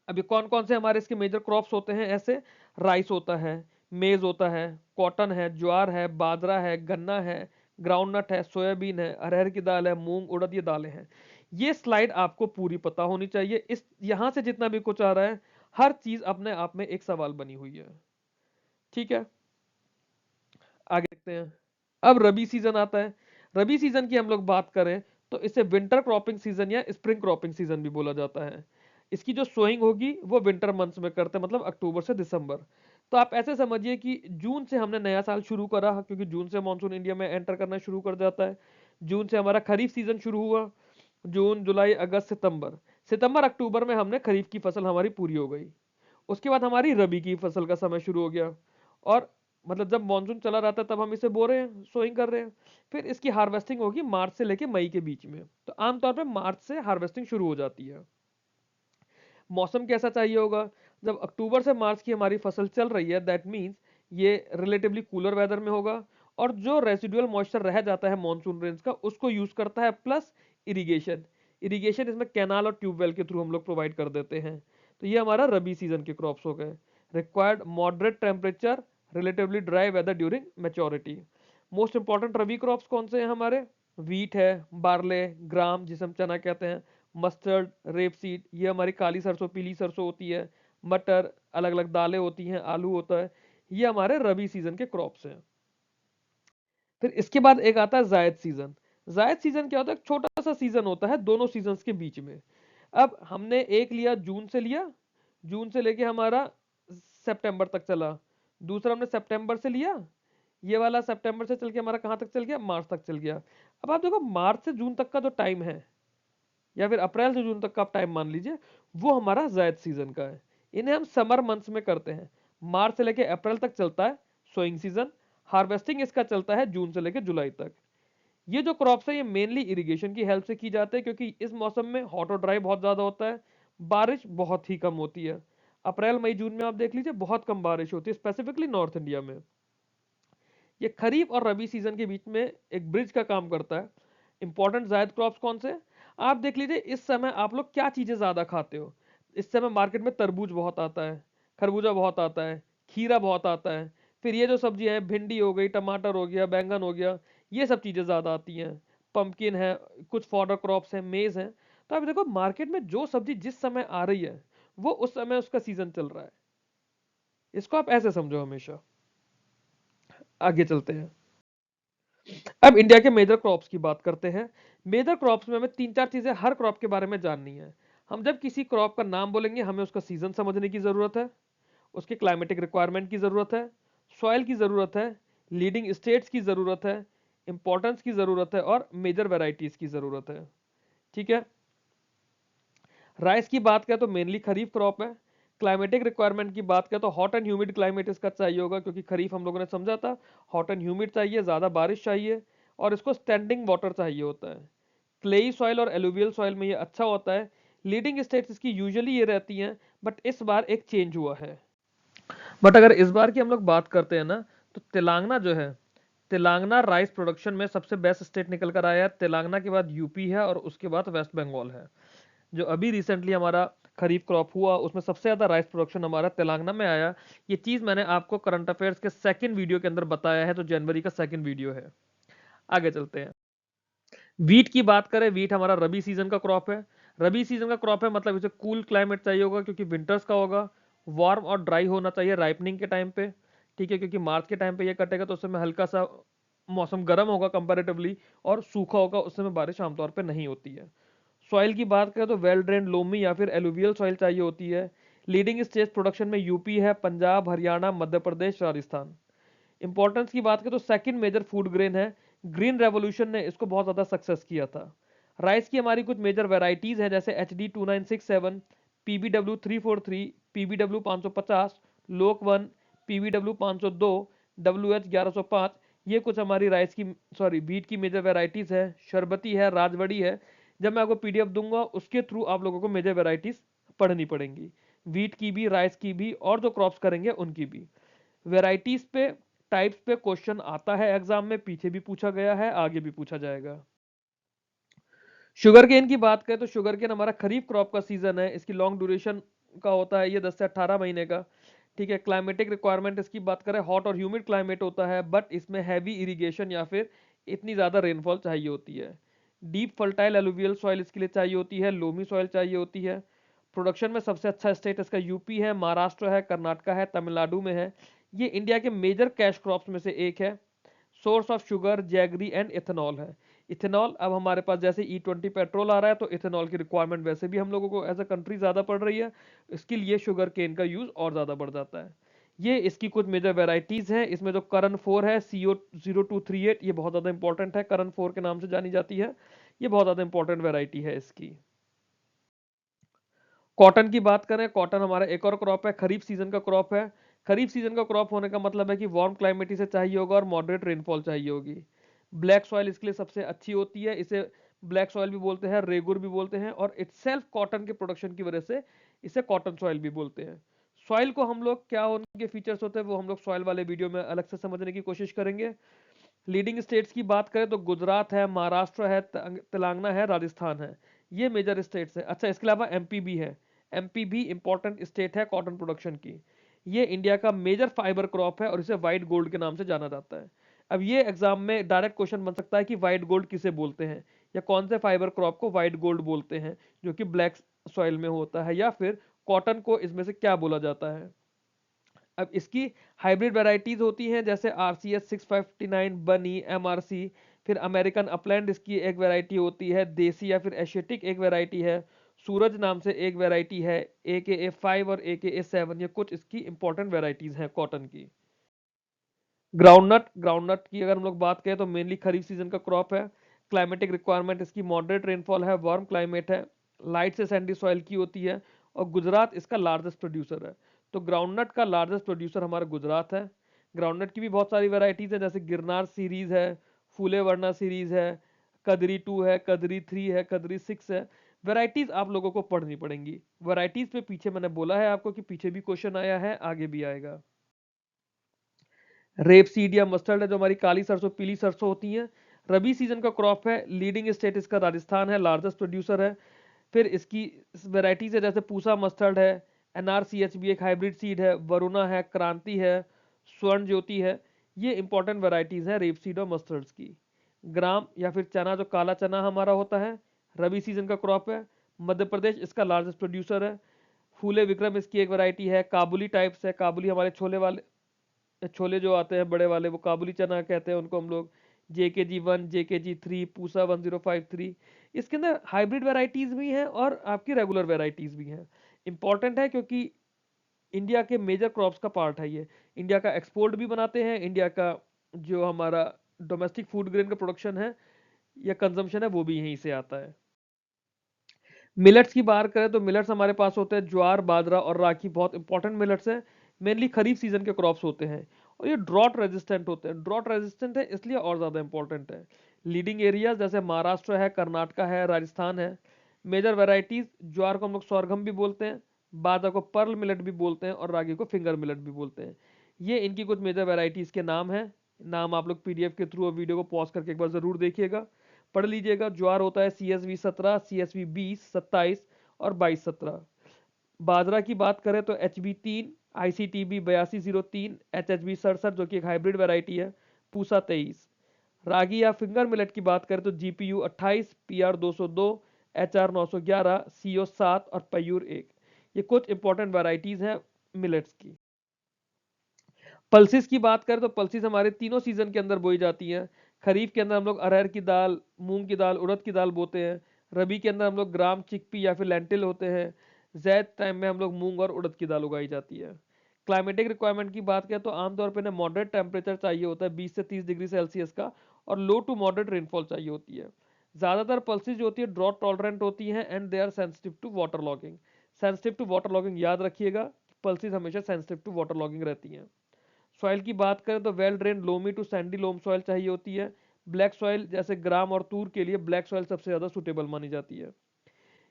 अभी कौन कौन से हमारे इसके मेजर क्रॉप्स होते हैं ऐसे? राइस होता है, मेज होता है, कॉटन है, ज्वार है, बाजरा है, गन्ना है, ग्राउंडनट है, सोयाबीन है, अरहर की दाल है, मूंग उड़द, ये दालें हैं। ये स्लाइड आपको पूरी पता होनी चाहिए। इस यहां से जितना भी कुछ आ रहा है हर चीज अपने आप में एक सवाल बनी हुई है। ठीक है, आगे देखते हैं। अब रबी सीजन आता है। रबी सीजन की हम लोग बात करें तो इसे विंटर क्रॉपिंग सीजन या स्प्रिंग क्रॉपिंग सीजन भी बोला जाता है। इसकी जो सोइंग होगी वो विंटर मंथ्स में करते हैं, मतलब अक्टूबर से दिसंबर। तो आप ऐसे समझिए कि जून से हमने नया साल शुरू करा, क्योंकि जून से मानसून इंडिया में एंटर करना शुरू कर जाता है। जून से हमारा खरीफ सीजन शुरू हुआ। जून जुलाई अगस्त सितंबर, सितंबर अक्टूबर में हमने खरीफ की फसल हमारी पूरी हो गई। उसके बाद हमारी रबी की फसल का समय शुरू हो गया। और मतलब जब मानसून चला रहता है तब हम इसे बो रहे हैं, सोइंग कर रहे हैं। फिर इसकी हार्वेस्टिंग होगी मार्च से लेके मई के बीच में। तो आमतौर पे मार्च से हार्वेस्टिंग शुरू हो जाती है। मौसम कैसा चाहिए होगा? जब अक्टूबर से मार्च की हमारी फसल चल रही है, दैट मीन्स ये रिलेटिवली कूलर वेदर में होगा। और जो रेसिडुअल मॉइस्चर रह जाता है मानसून रेंज का उसको यूज करता है, प्लस इरिगेशन। इरिगेशन इसमें कैनाल और ट्यूबवेल के थ्रू हम लोग प्रोवाइड कर देते हैं। तो ये हमारा रबी सीजन के क्रॉप्स हो गए। Required moderate temperature, relatively dry weather during maturity. Most important rabi crops कौन से हैं हमारे? वीट है, बार्ले, ग्राम जिसे हम चना कहते हैं, मस्टर्ड, रेपसीड, ये हमारी काली सरसों पीली सरसों होती है, मटर, अलग अलग दालें होती हैं, आलू होता है। ये हमारे रबी सीजन के क्रॉप्स हैं। फिर इसके बाद एक आता है जायद सीजन। जायद सीजन क्या होता है? एक छोटा सा सीजन होता है दोनों सीजन्स के बीच में। अब हमने एक लिया, जून से लिया, जून से लेके हमारा सितंबर तक चला। दूसरा हमने सितंबर से लिया, ये वाला सितंबर से चल के हमारा कहां तक चल गया? मार्च तक चल गया। अब आप देखो मार्च से जून तक का जो टाइम है, या फिर अप्रैल से जून तक का आप टाइम मान लीजिए, वो हमारा जायद सीजन का है। इन्हें हम समर मंथ्स में करते हैं। मार्च से लेके अप्रैल तक चलता है सोइंग सीजन। हार्वेस्टिंग इसका चलता है जून से लेके जुलाई तक। ये जो क्रॉप्स है ये मेनली इरिगेशन की हेल्प से की जाते हैं, क्योंकि इस मौसम में हॉट और ड्राई बहुत ज्यादा होता है, बारिश बहुत ही कम होती है। अप्रैल मई जून में आप देख लीजिए बहुत कम बारिश होती है, स्पेसिफिकली नॉर्थ इंडिया में। ये खरीफ और रबी सीजन के बीच में एक ब्रिज का काम करता है। इंपॉर्टेंट जायद क्रॉप्स कौन से? आप देख लीजिए इस समय आप लोग क्या चीजें ज्यादा खाते हो। इस समय मार्केट में तरबूज बहुत आता है, खरबूजा बहुत आता है, खीरा बहुत आता है। फिर ये जो सब्जियां हैं, भिंडी हो गई, टमाटर हो गया, बैंगन हो गया, ये सब चीजें ज्यादा आती हैं। पंपकिन है, कुछ फॉडर क्रॉप्स हैं, मेज हैं। तो आप देखो मार्केट में जो सब्जी जिस समय आ रही है वो उस समय उसका सीजन चल रहा है। इसको आप ऐसे समझो हमेशा। आगे चलते हैं। अब इंडिया के मेजर क्रॉप्स की बात करते हैं। मेजर क्रॉप्स में हमें तीन चार चीजें हर क्रॉप के बारे में जाननी है। हम जब किसी क्रॉप का नाम बोलेंगे हमें उसका सीजन समझने की जरूरत है, उसके क्लाइमेटिक रिक्वायरमेंट की जरूरत है, सॉइल की जरूरत है, लीडिंग स्टेट्स की जरूरत है, इंपॉर्टेंस की जरूरत है और मेजर वेराइटीज की जरूरत है। ठीक है, राइस की बात करें तो मेनली खरीफ क्रॉप है। क्लाइमेटिक रिक्वायरमेंट की बात करें तो हॉट एंड ह्यूमिड क्लाइमेट इसका चाहिए होगा, क्योंकि खरीफ हम लोगों ने समझा था हॉट एंड ह्यूमिड चाहिए, ज्यादा बारिश चाहिए और इसको स्टैंडिंग वाटर चाहिए होता है। क्लेई सॉइल और एलुवियल सॉइल में ये अच्छा होता है। लीडिंग स्टेट्स इसकी यूजुअली ये रहती हैं, बट इस बार एक चेंज हुआ है। बट अगर इस बार की हम लोग बात करते हैं ना, तो तेलंगाना जो है, तेलंगाना राइस प्रोडक्शन में सबसे बेस्ट स्टेट निकल कर आया है। तेलंगाना के बाद यूपी है और उसके बाद वेस्ट बंगाल है। जो अभी रिसेंटली हमारा खरीफ क्रॉप हुआ उसमें सबसे ज्यादा राइस प्रोडक्शन हमारा तेलंगाना में आया। ये चीज मैंने आपको करंट अफेयर्स के सेकंड वीडियो के अंदर बताया है, तो जनवरी का सेकंड वीडियो है। आगे चलते हैं। वीट की बात करें, वीट हमारा रबी सीजन का क्रॉप है। रबी सीजन का क्रॉप है मतलब इसे कूल क्लाइमेट चाहिए होगा, क्योंकि विंटर्स का होगा। वार्म और ड्राई होना चाहिए राइपनिंग के टाइम पे, ठीक है, क्योंकि मार्च के टाइम पे ये कटेगा तो उस समय हल्का सा मौसम गर्म होगा कंपैरेटिवली, और सूखा होगा, उस समय बारिश आमतौर पे नहीं होती है। सॉइल की बात करें तो वेल ड्रेन्ड लोमी या फिर एलुवियल सॉइल चाहिए होती है। लीडिंग स्टेट प्रोडक्शन में यूपी है, पंजाब, हरियाणा, मध्य प्रदेश, राजस्थान। इंपॉर्टेंस की बात करें तो सेकंड मेजर फूड ग्रेन है। ग्रीन रेवोल्यूशन ने इसको बहुत ज़्यादा सक्सेस किया था। राइस की हमारी कुछ मेजर वेराइटीज़ हैं, जैसे HD2967, PBW343, PBW550, लोक 1, PBW502, WH1105। ये कुछ हमारी राइस की सॉरी बीट की मेजर वेराइटीज़ है। शरबती है, राजबड़ी है। जब मैं आपको PDF दूंगा उसके थ्रू आप लोगों को मेजर वेराइटीज़ पढ़नी पड़ेंगी, वीट की भी, राइस की भी, और जो क्रॉप्स करेंगे उनकी भी। वेराइटीज पे, टाइप्स पे क्वेश्चन आता है एग्जाम में, पीछे भी पूछा गया है, आगे भी पूछा जाएगा। शुगर केन की बात करें तो शुगर केन हमारा खरीफ क्रॉप का सीजन है। इसकी लॉन्ग ड्यूरेशन का होता है, ये 10 से 18 महीने का, ठीक है। क्लाइमेटिक रिक्वायरमेंट इसकी बात करें, हॉट और ह्यूमिड क्लाइमेट होता है, बट इसमें हैवी इरिगेशन या फिर इतनी ज़्यादा रेनफॉल चाहिए होती है। डीप फर्टाइल एलुवियल सॉइल इसके लिए चाहिए होती है, लोमी सॉइल चाहिए होती है। प्रोडक्शन में सबसे अच्छा स्टेट इसका यूपी है, महाराष्ट्र है, कर्नाटका है, तमिलनाडु में है। ये इंडिया के मेजर कैश क्रॉप्स में से एक है। Source of sugar, jaggery and ethanol है। इथेनॉल, अब हमारे पास जैसे E20 पेट्रोल आ रहा है तो इथेनॉल की रिक्वायरमेंट वैसे भी हम लोगों को एज अ कंट्री ज़्यादा पड़ रही है, इसके लिए शुगर केन का यूज़ और ज़्यादा बढ़ जाता है। ये इसकी कुछ मेजर वेराइटीज़ हैं। इसमें जो करन 4 है, CO0238, ये बहुत ज़्यादा इंपॉर्टेंट है, करन 4 के नाम से जानी जाती है। ये बहुत ज़्यादा इंपॉर्टेंट वेराइटी है इसकी। कॉटन की बात करें, कॉटन हमारा एक और क्रॉप है, खरीफ सीजन का क्रॉप है। खरीफ सीजन का क्रॉप होने का मतलब है कि वार्म क्लाइमेट इसे चाहिए होगा और मॉडरेट रेनफॉल चाहिए होगी। ब्लैक सॉइल इसके लिए सबसे अच्छी होती है, इसे ब्लैक सॉइल भी बोलते हैं, रेगुर भी बोलते हैं, और इटसेल्फ कॉटन के प्रोडक्शन की वजह से इसे कॉटन सॉइल भी बोलते हैं। सॉइल को हम लोग क्या उनके फीचर्स होते हैं वो हम लोग सॉइल वाले वीडियो में अलग से समझने की कोशिश करेंगे। लीडिंग स्टेट्स की बात करें तो गुजरात है, महाराष्ट्र है, तेलंगाना है, राजस्थान है। ये मेजर स्टेट्स है। अच्छा, इसके अलावा MP भी है। MP भी इंपॉर्टेंट स्टेट है कॉटन प्रोडक्शन की। ये इंडिया का मेजर फाइबर क्रॉप है और इसे व्हाइट गोल्ड के नाम से जाना जाता है। अब ये एग्जाम में डायरेक्ट क्वेश्चन बन सकता है कि व्हाइट गोल्ड किसे बोलते हैं, या कौन से फाइबर क्रॉप को व्हाइट गोल्ड बोलते हैं जो कि ब्लैक सॉइल में होता है, या फिर कॉटन को इसमें से क्या बोला जाता है। अब इसकी हाइब्रिड वैरायटीज होती हैं, जैसे RCS 659, बनी, MRC, फिर अमेरिकन अपलैंड इसकी एक वैरायटी होती है, देसी या फिर एशियाटिक एक वैरायटी है, सूरज नाम से एक वैरायटी है, AKA5 और AKA7। ये कुछ इसकी इंपॉर्टेंट वैरायटीज हैं कॉटन की। ग्राउंडनट, ग्राउंडनट की अगर हम लोग बात करें तो मेनली खरीफ सीजन का क्रॉप है। क्लाइमेटिक रिक्वायरमेंट इसकी मॉडरेट रेनफॉल है, वार्म क्लाइमेट है, लाइट से सैंडी सॉइल की होती है, और गुजरात इसका लार्जेस्ट प्रोड्यूसर है। तो ग्राउंडनट का लार्जेस्ट प्रोड्यूसर हमारा गुजरात है। ग्राउंडनट की भी बहुत सारी वेराइटीज है, जैसे गिरनार सीरीज है, फूले वर्णा सीरीज है, कदरी 2 है, कदरी 3 है, कदरी 6 है। वेराइटीज आप लोगों को पढ़नी पड़ेंगी। वेराइटीज पे पीछे मैंने बोला है आपको कि पीछे भी क्वेश्चन आया है, आगे भी आएगा। रेपसीड या मस्टर्ड है, जो हमारी काली सरसों, पीली सरसों होती हैं। रबी सीजन का क्रॉप है। लीडिंग स्टेट इसका राजस्थान है, लार्जेस्ट प्रोड्यूसर है। फिर इसकी वेराइटीज है, जैसे पूसा मस्टर्ड है, NRCH भी एक हाइब्रिड सीड है, वरुणा है, क्रांति है, स्वर्ण ज्योति है। ये इंपॉर्टेंट वेराइटीज है रेपसीड और मस्टर्ड्स की। ग्राम या फिर चना, जो काला चना हमारा होता है, रबी सीजन का क्रॉप है। मध्य प्रदेश इसका लार्जेस्ट प्रोड्यूसर है। फूले विक्रम इसकी एक वैरायटी है। काबुली टाइप्स है, काबुली हमारे छोले वाले छोले जो आते हैं बड़े वाले, वो काबुली चना कहते हैं उनको हम लोग। JKG1, JKG3, Pusa 1053। इसके अंदर हाइब्रिड वेराइटीज भी हैं और आपकी रेगुलर वेराइटीज भी हैं। इंपॉर्टेंट है क्योंकि इंडिया के मेजर क्रॉप्स का पार्ट है ये। इंडिया का एक्सपोर्ट भी बनाते हैं, इंडिया का जो हमारा डोमेस्टिक फूड ग्रेन का प्रोडक्शन है या कंजम्पशन है वो भी यहीं से आता है। मिलेट्स की बात करें तो मिलेट्स हमारे पास होते हैं ज्वार, बाजरा और रागी, बहुत इंपॉर्टेंट मिलेट्स हैं। मेनली खरीफ सीजन के क्रॉप्स होते हैं और ये ड्रॉट रेजिस्टेंट होते हैं। ड्रॉट रेजिस्टेंट है इसलिए और ज़्यादा इंपॉर्टेंट है। लीडिंग एरियाज जैसे महाराष्ट्र है, कर्नाटका है, राजस्थान है। मेजर वेराइटीज, ज्वार को हम लोग sorghum भी बोलते हैं, बाजरा को पर्ल मिलेट भी बोलते हैं, और रागी को फिंगर मिलेट भी बोलते हैं। ये इनकी कुछ मेजर वेराइटीज के नाम हैं। नाम आप लोग PDF के थ्रू और वीडियो को पॉज करके एक बार जरूर देखिएगा, पढ़ लीजिएगा। ज्वार होता है CSV 17, CSV 20, 27 और 22, 17। बाजरा की बात करें तो HB 3, ICTB 8203, HHB 67, जो कि एक हाइब्रिड वैरायटी है, पूसा 23। रागी या फिंगर मिलेट की बात करें तो GPU 28, PR 202, HR 911, CO 7 और पयूर 1। ये कुछ इंपॉर्टेंट वैरायटीज हैं मिलेट्स की। पल्सिस की बात करें तो पल्सिस हमारे तीनों सीजन के अंदर बोई जाती हैं। खरीफ के अंदर हम लोग अरहर की दाल, मूंग की दाल, उड़द की दाल बोते हैं। रबी के अंदर हम लोग ग्राम, चिकपी या फिर लेंटिल होते हैं। जैद टाइम में हम लोग मूंग और उड़द की दाल उगाई जाती है। क्लाइमेटिक रिक्वायरमेंट की बात करें तो आमतौर पर इन्हें मॉडरेट टेम्परेचर चाहिए होता है 20 से 30 डिग्री सेल्सियस का, और लो टू मॉडरेट रेनफॉल चाहिए होती है। ज़्यादातर पल्सिस जो होती है ड्रॉट टॉलरेंट होती हैं and they are sensitive to waterlogging. Sensitive to waterlogging याद रखिएगा, पल्सिस हमेशा सेंसिटिव टू वाटर लॉगिंग रहती हैं। सॉइल की बात करें तो well drain loamy to sandy loam soil चाहिए होती है। ब्लैक सॉइल जैसे ग्राम और तूर के लिए ब्लैक सॉइल सबसे ज़्यादा सुटेबल मानी जाती है।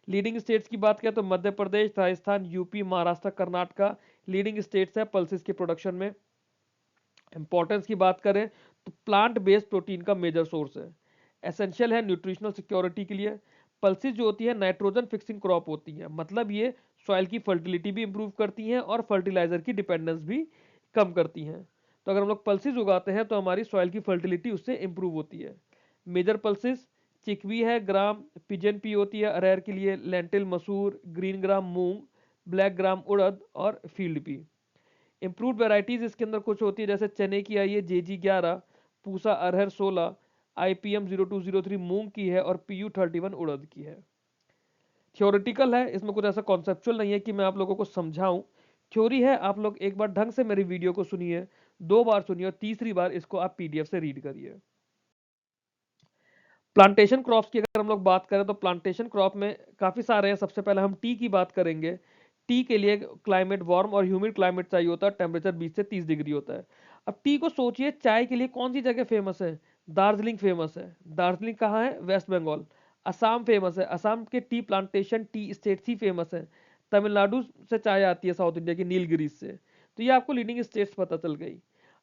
लीडिंग स्टेट्स की बात करें तो Madhya Pradesh, Rajasthan, UP, Maharashtra, Karnataka leading states है पल्सिस के प्रोडक्शन में। इंपॉर्टेंस की बात करें तो प्लांट बेस्ड प्रोटीन का मेजर सोर्स है, एसेंशियल है न्यूट्रिशनल सिक्योरिटी के लिए। पल्सिस जो होती है नाइट्रोजन फिक्सिंग क्रॉप होती है, मतलब ये सॉइल की फर्टिलिटी भी इंप्रूव करती हैं और फर्टिलाइजर की डिपेंडेंस भी कम करती हैं। तो अगर हम लोग पल्सिस उगाते हैं तो हमारी सॉइल की फर्टिलिटी उससे इंप्रूव होती है। मेजर पल्सिस चिकवी है, ग्राम, पिजन पी होती है अरहर के लिए, लेंटिल मसूर, ग्रीन ग्राम मूंग, ब्लैक ग्राम उड़द और फील्ड पी। इम्प्रूव्ड वेराइटीज इसके अंदर कुछ होती है जैसे चने की आई है JG11, पूसा अरहर 16, IPM0203 मूंग की है और PU31 उड़द की है। थ्योरेटिकल है, इसमें कुछ ऐसा कॉन्सेप्चुअल नहीं है कि मैं आप लोगों को समझाऊं। थ्योरी है, आप लोग एक बार ढंग से मेरी वीडियो को सुनिए, 2 बार सुनिए और तीसरी बार इसको आप PDF से रीड करिए। प्लांटेशन क्रॉप्स की अगर हम लोग बात करें तो प्लांटेशन क्रॉप में काफ़ी सारे हैं। सबसे पहले हम टी की बात करेंगे। टी के लिए क्लाइमेट वार्म और ह्यूमिड क्लाइमेट चाहिए होता है, टेम्परेचर 20 से 30 डिग्री होता है। अब टी को सोचिए, चाय के लिए कौन सी जगह फेमस है? दार्जिलिंग फेमस है। दार्जिलिंग कहाँ है? वेस्ट बंगाल। असम फेमस है, असम के टी प्लांटेशन टी स्टेट्स ही फेमस है। तमिलनाडु से चाय आती है साउथ इंडिया की नीलगिरीज से। तो ये आपको लीडिंग स्टेट्स पता चल गई।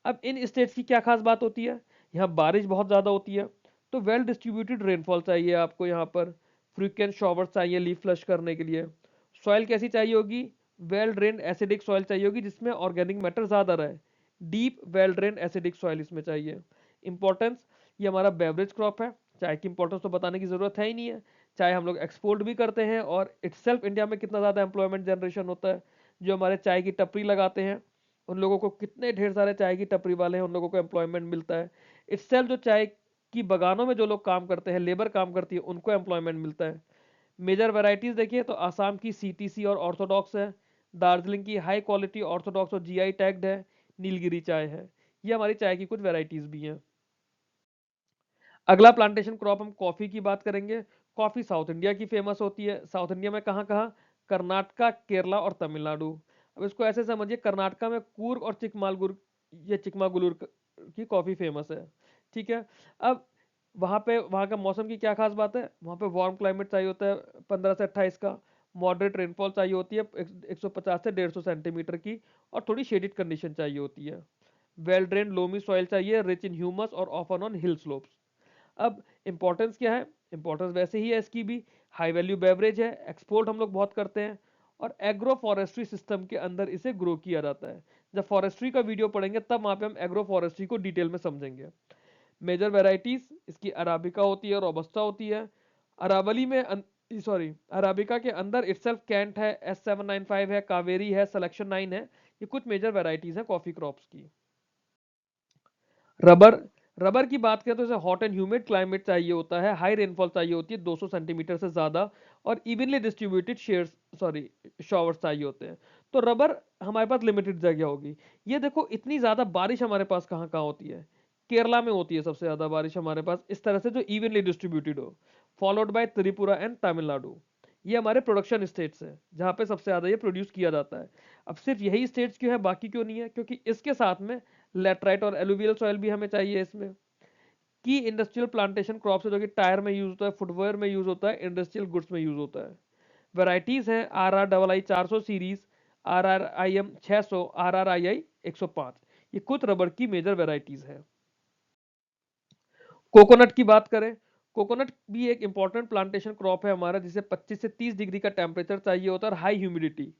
अब इन स्टेट्स की क्या खास बात होती है? यहाँ बारिश बहुत ज़्यादा होती है, तो वेल डिस्ट्रीब्यूटेड रेनफॉल चाहिए आपको यहाँ पर। फ्रीक्वेंट शॉवर चाहिए लीफ फ्लश करने के लिए। सॉइल कैसी चाहिए होगी? वेल ड्रेन्ड एसिडिक सॉइल चाहिए होगी जिसमें ऑर्गेनिक मैटर ज़्यादा रहे। Deep well drained acidic soil इसमें चाहिए। इंपॉर्टेंस, ये हमारा बेवरेज क्रॉप है। चाय की इंपॉर्टेंस तो बताने की ज़रूरत है ही नहीं है। चाय हम लोग एक्सपोर्ट भी करते हैं और इटसेल्फ इंडिया में कितना ज़्यादा एम्प्लॉयमेंट जनरेशन होता है। जो हमारे चाय की टपरी लगाते हैं उन लोगों को, कितने ढेर सारे चाय की टपरी वाले हैं, उन लोगों को एम्प्लॉयमेंट मिलता है। इटसेल्फ जो चाय कि बगानों में जो लोग काम करते हैं, लेबर काम करती है, उनको एम्प्लॉयमेंट मिलता है। मेजर वैरायटीज देखिए तो आसाम की CTC और ऑर्थोडॉक्स है। दार्जिलिंग की हाई क्वालिटी ऑर्थोडॉक्स और GI टैग्ड है। नीलगिरी चाय है। ये हमारी चाय की कुछ वैरायटीज भी हैं। अगला प्लांटेशन क्रॉप हम कॉफी की बात करेंगे। कॉफी साउथ इंडिया की फेमस होती है। साउथ इंडिया में कहाँ कहाँ? कर्नाटका, केरला और तमिलनाडु। अब इसको ऐसे समझिए, कर्नाटका में कूर्ग और चिकमालगुर, ये चिकमागुलुर की कॉफी फेमस है। ठीक है। अब वहाँ का मौसम की क्या खास बात है? वहाँ पे वार्म क्लाइमेट चाहिए होता है 15 से 28 का। मॉडरेट रेनफॉल चाहिए होती है 150 से 150 सेंटीमीटर की, और थोड़ी शेडिड कंडीशन चाहिए होती है। वेल ड्रेन लोमी सॉइल चाहिए, रिच इन ह्यूमस और ऑफन ऑन हिल स्लोप्स। अब इंपॉर्टेंस क्या है? इंपॉर्टेंस वैसे ही है इसकी भी, हाई वैल्यू बेवरेज है, एक्सपोर्ट हम लोग बहुत करते हैं, और एग्रो फॉरेस्ट्री सिस्टम के अंदर इसे ग्रो किया जाता है। जब फॉरेस्ट्री का वीडियो पढ़ेंगे तब वहाँ पे हम एग्रो फॉरेस्ट्री को डिटेल में समझेंगे। मेजर वेराइटीज इसकी अराबिका होती है, रोबस्टा होती है। अरावली में अराबिका के अंदर इटसेल्फ कैंट है, S795 है, कावेरी है, सिलेक्शन 9 है। ये कुछ मेजर वेराइटीज हैं कॉफी क्रॉप्स की। रबर, रबर की बात करें तो इसे हॉट एंड ह्यूमिड क्लाइमेट चाहिए होता है, हाई रेनफॉल चाहिए होती है 200 सेंटीमीटर से ज़्यादा, और इवनली डिस्ट्रीब्यूटेड शॉवर्स चाहिए होते हैं। तो रबर हमारे पास लिमिटेड जगह होगी। ये देखो, इतनी ज़्यादा बारिश हमारे पास कहाँ कहाँ होती है? केरला में होती है सबसे ज़्यादा बारिश हमारे पास, इस तरह से जो इवनली डिस्ट्रीब्यूटेड हो, followed by Tripura and Tamil Nadu. ये हमारे प्रोडक्शन स्टेट्स हैं जहाँ पे सबसे ज़्यादा ये प्रोड्यूस किया जाता है। अब सिर्फ यही स्टेट्स क्यों है, बाकी क्यों नहीं है? क्योंकि इसके साथ में लेटराइट और एलुवियल सॉइल भी हमें चाहिए इसमें। की इंडस्ट्रियल प्लांटेशन क्रॉप्स है जो कि टायर में यूज होता है, फुटवेयर में यूज होता है, इंडस्ट्रियल गुड्स में यूज होता है। वेराइटीज हैं RRII 400 सीरीज, RRIM 600, RRII 105। ये कुछ रबर की मेजर वेराइटीज है। कोकोनट की बात करें, कोकोनट भी एक इंपॉर्टेंट प्लांटेशन क्रॉप है हमारा, जिसे 25 से 30 डिग्री का टेम्परेचर चाहिए होता है और हाई ह्यूमिडिटी।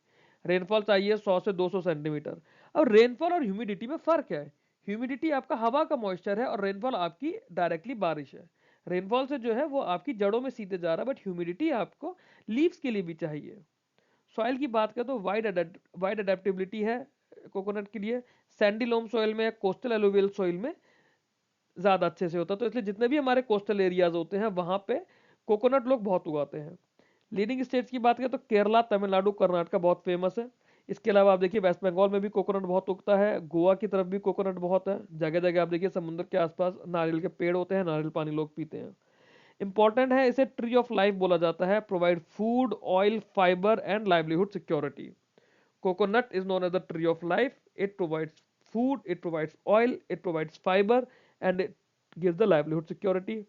रेनफॉल चाहिए 100 से 200 सेंटीमीटर। अब रेनफॉल और ह्यूमिडिटी में फर्क है। ह्यूमिडिटी आपका हवा का मॉइस्चर है और रेनफॉल आपकी डायरेक्टली बारिश है। रेनफॉल से जो है वो आपकी जड़ों में सीधे जा रहा है, बट ह्यूमिडिटी आपको लीव्स के लिए भी चाहिए। सॉइल की बात करें तो वाइड अडेप्टेबिलिटी है कोकोनट के लिए। सैंडी लोम सॉइल में, कोस्टल एलुवियल सॉइल में ज्यादा अच्छे से होता है। तो इसलिए जितने भी हमारे कोस्टल एरियाज होते हैं वहां पे कोकोनट लोग बहुत उगाते हैं। लीडिंग स्टेट्स की बात करें तो केरला, तमिलनाडु, कर्नाटक बहुत फेमस है। इसके अलावा आप देखिए वेस्ट बंगाल में भी कोकोनट बहुत उगता है, गोवा की तरफ भी कोकोनट बहुत है। जगह जगह आप देखिए समुद्र के आसपास नारियल के पेड़ होते हैं, नारियल पानी लोग पीते हैं। इंपॉर्टेंट है, इसे ट्री ऑफ लाइफ बोला जाता है। Provide food, oil, fibre and livelihood security. Coconut is known as the tree of life. It provides food, it provides oil, it provides fibre and it gives the livelihood security.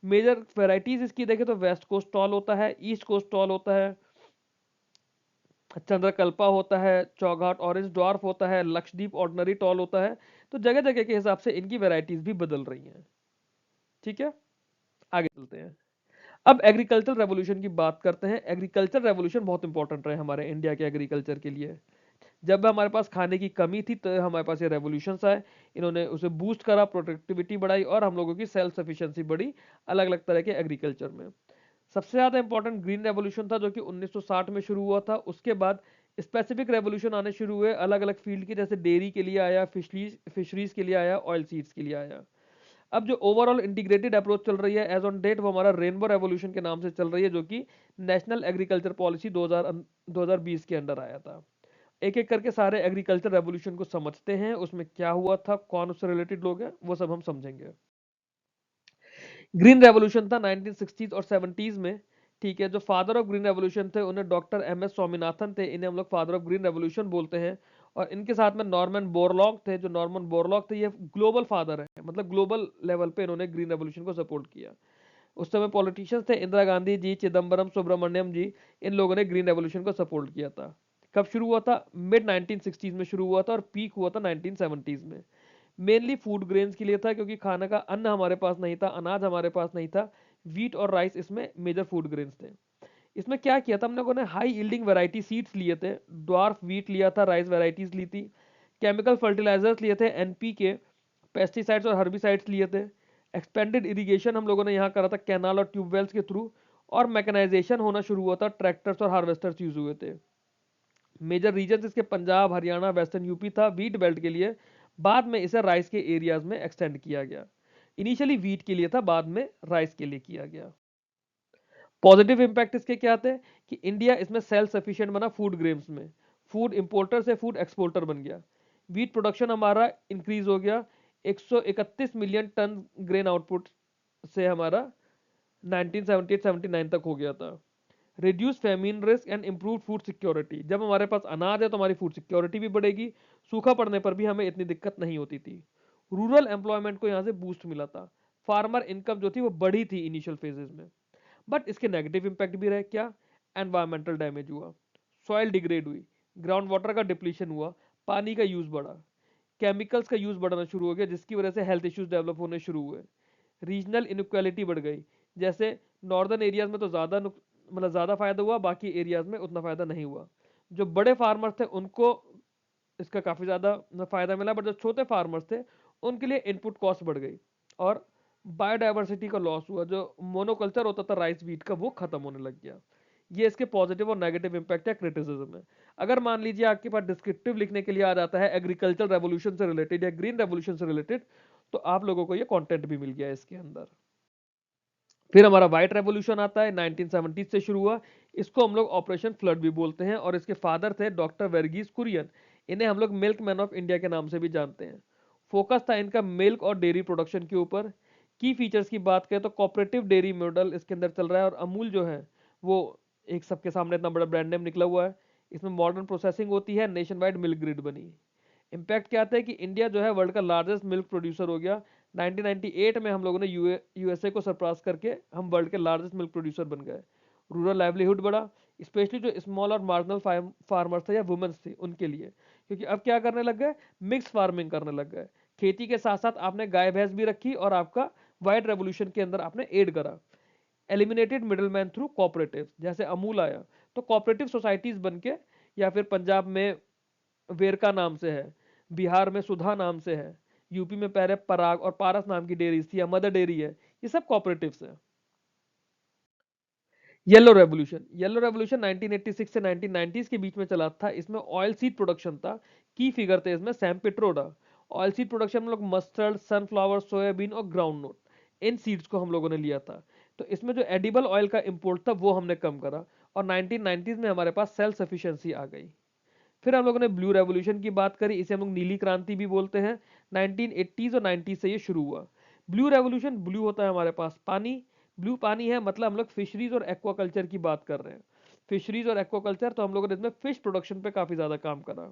Major varieties इसकी देखें तो west coast toll होता है, east coast toll होता है, चंद्रकल्पा होता है, चौघाट orange dwarf होता है, लक्षद्वीप ऑर्डिनरी टॉल होता है। तो जगह जगह के हिसाब से इनकी वेराइटीज भी बदल रही हैं। ठीक है, आगे चलते हैं। अब एग्रीकल्चर रेवोल्यूशन की बात करते हैं। एग्रीकल्चर रेवोल्यूशन बहुत इंपॉर्टेंट रहे हमारे इंडिया के एग्रीकल्चर के लिए। जब हमारे पास खाने की कमी थी तो हमारे पास ये रेवोल्यूशंस आए, इन्होंने उसे बूस्ट करा, प्रोडक्टिविटी बढ़ाई और हम लोगों की सेल्फ सफिशिएंसी बढ़ी अलग अलग तरह के एग्रीकल्चर में। सबसे ज्यादा इंपॉर्टेंट ग्रीन रेवोल्यूशन था जो कि 1960 में शुरू हुआ था। उसके बाद स्पेसिफिक रेवोल्यूशन आने शुरू हुए अलग अलग फील्ड के, जैसे डेयरी के लिए आया, फिशरीज के लिए आया, ऑयल सीड्स के लिए आया। अब जो ओवरऑल इंटीग्रेटेड अप्रोच चल रही है एज ऑन डेट, वो हमारा रेनबो रेवोल्यूशन के नाम से चल रही है, जो कि नेशनल एग्रीकल्चर पॉलिसी 2020 के अंडर आया था। एक एक करके सारे एग्रीकल्चर रेवोल्यूशन को समझते हैं, उसमें क्या हुआ था, कौन उससे रिलेटेड लोग हैं, वो सब हम समझेंगे। ग्रीन रेवोल्यूशन था 1960s और 70s में। ठीक है, जो फादर ऑफ ग्रीन रेवोल्यूशन थे उन्हें डॉक्टर MS स्वामीनाथन थे, इन्हें हम लोग फादर ऑफ ग्रीन रेवोल्यूशन बोलते हैं। और इनके साथ में नॉर्मन बोरलॉग थे। जो नॉर्मन बोरलॉग थे ये ग्लोबल फादर है, मतलब ग्लोबल लेवल पे इन्होंने ग्रीन रेवोल्यूशन को सपोर्ट किया। उस समय पॉलिटिशियंस थे इंदिरा गांधी जी, चिदम्बरम सुब्रमण्यम जी, इन लोगों ने ग्रीन रेवोल्यूशन को सपोर्ट किया था। कब शुरू हुआ था? मिड 1960s में शुरू हुआ था और पीक हुआ था 1970s में। मेनली फूड ग्रेन्स के लिए था, क्योंकि खाना का अन्न हमारे पास नहीं था, अनाज हमारे पास नहीं था। वीट और राइस इसमें मेजर फूड ग्रेन्स थे। इसमें क्या किया था हम लोगों ने? हाई यील्डिंग वैरायटी सीड्स लिए थे, ड्वार्फ वीट लिया था, राइस वैरायटीज ली थी, केमिकल फर्टिलाइजर्स लिए थे, NPK, पेस्टिसाइड्स और हर्बिसाइड्स लिए थे। एक्सपेंडेड इरिगेशन हम लोगों ने यहाँ करा था कैनाल और ट्यूबवेल्स के थ्रू। और मैकेनाइजेशन होना शुरू हुआ था, ट्रैक्टर्स और हार्वेस्टर्स यूज हुए थे। मेजर रीजन इसके पंजाब, हरियाणा, वेस्टर्न यूपी था वीट बेल्ट के लिए। बाद में इसे राइस के एरियाज में एक्सटेंड किया गया। इनिशियली वीट के लिए था, बाद में राइस के लिए किया गया। पॉजिटिव इंपैक्ट इसके क्या थे कि इंडिया इसमें सेल्फ सफिशिएंट बना फूड ग्रेन्स में। फूड इंपोर्टर से फूड एक्सपोर्टर बन गया। वीट प्रोडक्शन हमारा इंक्रीज हो गया, 131 मिलियन टन ग्रेन आउटपुट से हमारा 1978-79 तक हो गया था। Reduce famine risk and improve food security. जब हमारे पास अनाज है तो हमारी फूड सिक्योरिटी भी बढ़ेगी, सूखा पड़ने पर भी हमें इतनी दिक्कत नहीं होती थी। रूरल एम्प्लॉयमेंट को यहाँ से बूस्ट मिला था। फार्मर इनकम जो थी वो बढ़ी थी इनिशियल फेजेस में। बट इसके नेगेटिव इंपैक्ट भी रहे। क्या? एनवायरमेंटल डैमेज हुआ, सॉइल डिग्रेड हुई, ग्राउंड वाटर का डिप्लीशन हुआ, पानी का यूज बढ़ा, केमिकल्स का यूज बढ़ना शुरू हो गया, जिसकी वजह से हेल्थ इश्यूज डेवलप होने शुरू हुए। रीजनल इनक्वालिटी बढ़ गई, जैसे नॉर्दर्न एरियाज में तो मतलब ज़्यादा फायदा हुआ, बाकी एरियाज में उतना फायदा नहीं हुआ। जो बड़े फार्मर्स थे उनको इसका काफ़ी ज़्यादा फायदा मिला, बट जो छोटे फार्मर्स थे उनके लिए इनपुट कॉस्ट बढ़ गई और बायोडाइवर्सिटी का लॉस हुआ। जो मोनोकल्चर होता था राइस वीट का, वो खत्म होने लग गया। ये इसके पॉजिटिव और नेगेटिव इंपैक्ट है, क्रिटिसिज्म है। अगर मान लीजिए आपके पास डिस्क्रिप्टिव लिखने के लिए आ जाता है एग्रीकल्चर रेवोल्यूशन से रिलेटेड या ग्रीन रेवोल्यूशन से रिलेटेड, तो आप लोगों को ये कंटेंट भी मिल गया इसके अंदर। फिर हमारा व्हाइट रेवोल्यूशन आता है, 1970 से शुरू हुआ। इसको हम लोग ऑपरेशन फ्लड भी बोलते हैं और इसके फादर थे डॉक्टर वर्गीस कुरियन। इन्हें हम लोग मिल्क मैन ऑफ इंडिया के नाम से भी जानते हैं। फोकस था इनका मिल्क और डेयरी प्रोडक्शन के ऊपर। की फीचर्स की बात करें तो कॉपरेटिव डेयरी मॉडल इसके अंदर चल रहा है और अमूल जो है वो एक सबके सामने इतना बड़ा ब्रांड नेम निकला हुआ है। इसमें मॉडर्न प्रोसेसिंग होती है, नेशन वाइड मिल्क ग्रिड बनी। इम्पैक्ट क्या आता है कि इंडिया जो है वर्ल्ड का लार्जेस्ट मिल्क प्रोड्यूसर हो गया। 1998 में हम लोगों ने USA को सरपास करके हम वर्ल्ड के लार्जेस्ट मिल्क प्रोड्यूसर बन गए। रूरल लाइवलीहुड बढ़ा, स्पेशली जो स्मॉल और मार्जिनल फार्मर्स थे या वुमेन्स थी उनके लिए, क्योंकि अब क्या करने लग गए? मिक्स फार्मिंग करने लग गए। खेती के साथ साथ आपने गाय भैंस भी रखी और आपका वाइट रेवोल्यूशन के अंदर आपने एड करा। एलिमिनेटेड मिडलमैन थ्रू कोऑपरेटिव, जैसे अमूल आया तो कोऑपरेटिव सोसाइटीज बन के, या फिर पंजाब में वेरका नाम से है, बिहार में सुधा नाम से है, यूपी में पहले पराग और पारस नाम की डेयरीज थी या मदर डेयरी है, ये सब कॉपरेटिव्स है। येलो रेवोल्यूशन 1986 से 1990s के बीच में चला था। इसमें ऑयल सीड प्रोडक्शन था, की फिगर थे इसमें Sam Pitroda. Oil seed production में लोग मस्टर्ड, सनफ्लावर, सोयाबीन और ग्राउंड नोट, इन सीड्स को हम लोगों ने लिया था। तो इसमें जो एडिबल ऑयल का इंपोर्ट था वो हमने कम करा, और 1990s में हमारे पास सेल्फ सफिशिएंसी आ गई। फिर हम लोगों ने ब्लू रेवोल्यूशन की बात करी, इसे हम लोग नीली क्रांति भी बोलते हैं। 1980s और 90s से ये शुरू हुआ। ब्लू रेवोल्यूशन, ब्लू होता है हमारे पास पानी, ब्लू पानी है, मतलब हम लोग फिशरीज और एक्वाकल्चर की बात कर रहे हैं। फिशरीज और एक्वाकल्चर, तो हम लोगों ने इसमें फिश प्रोडक्शन पे काफी ज्यादा काम करा।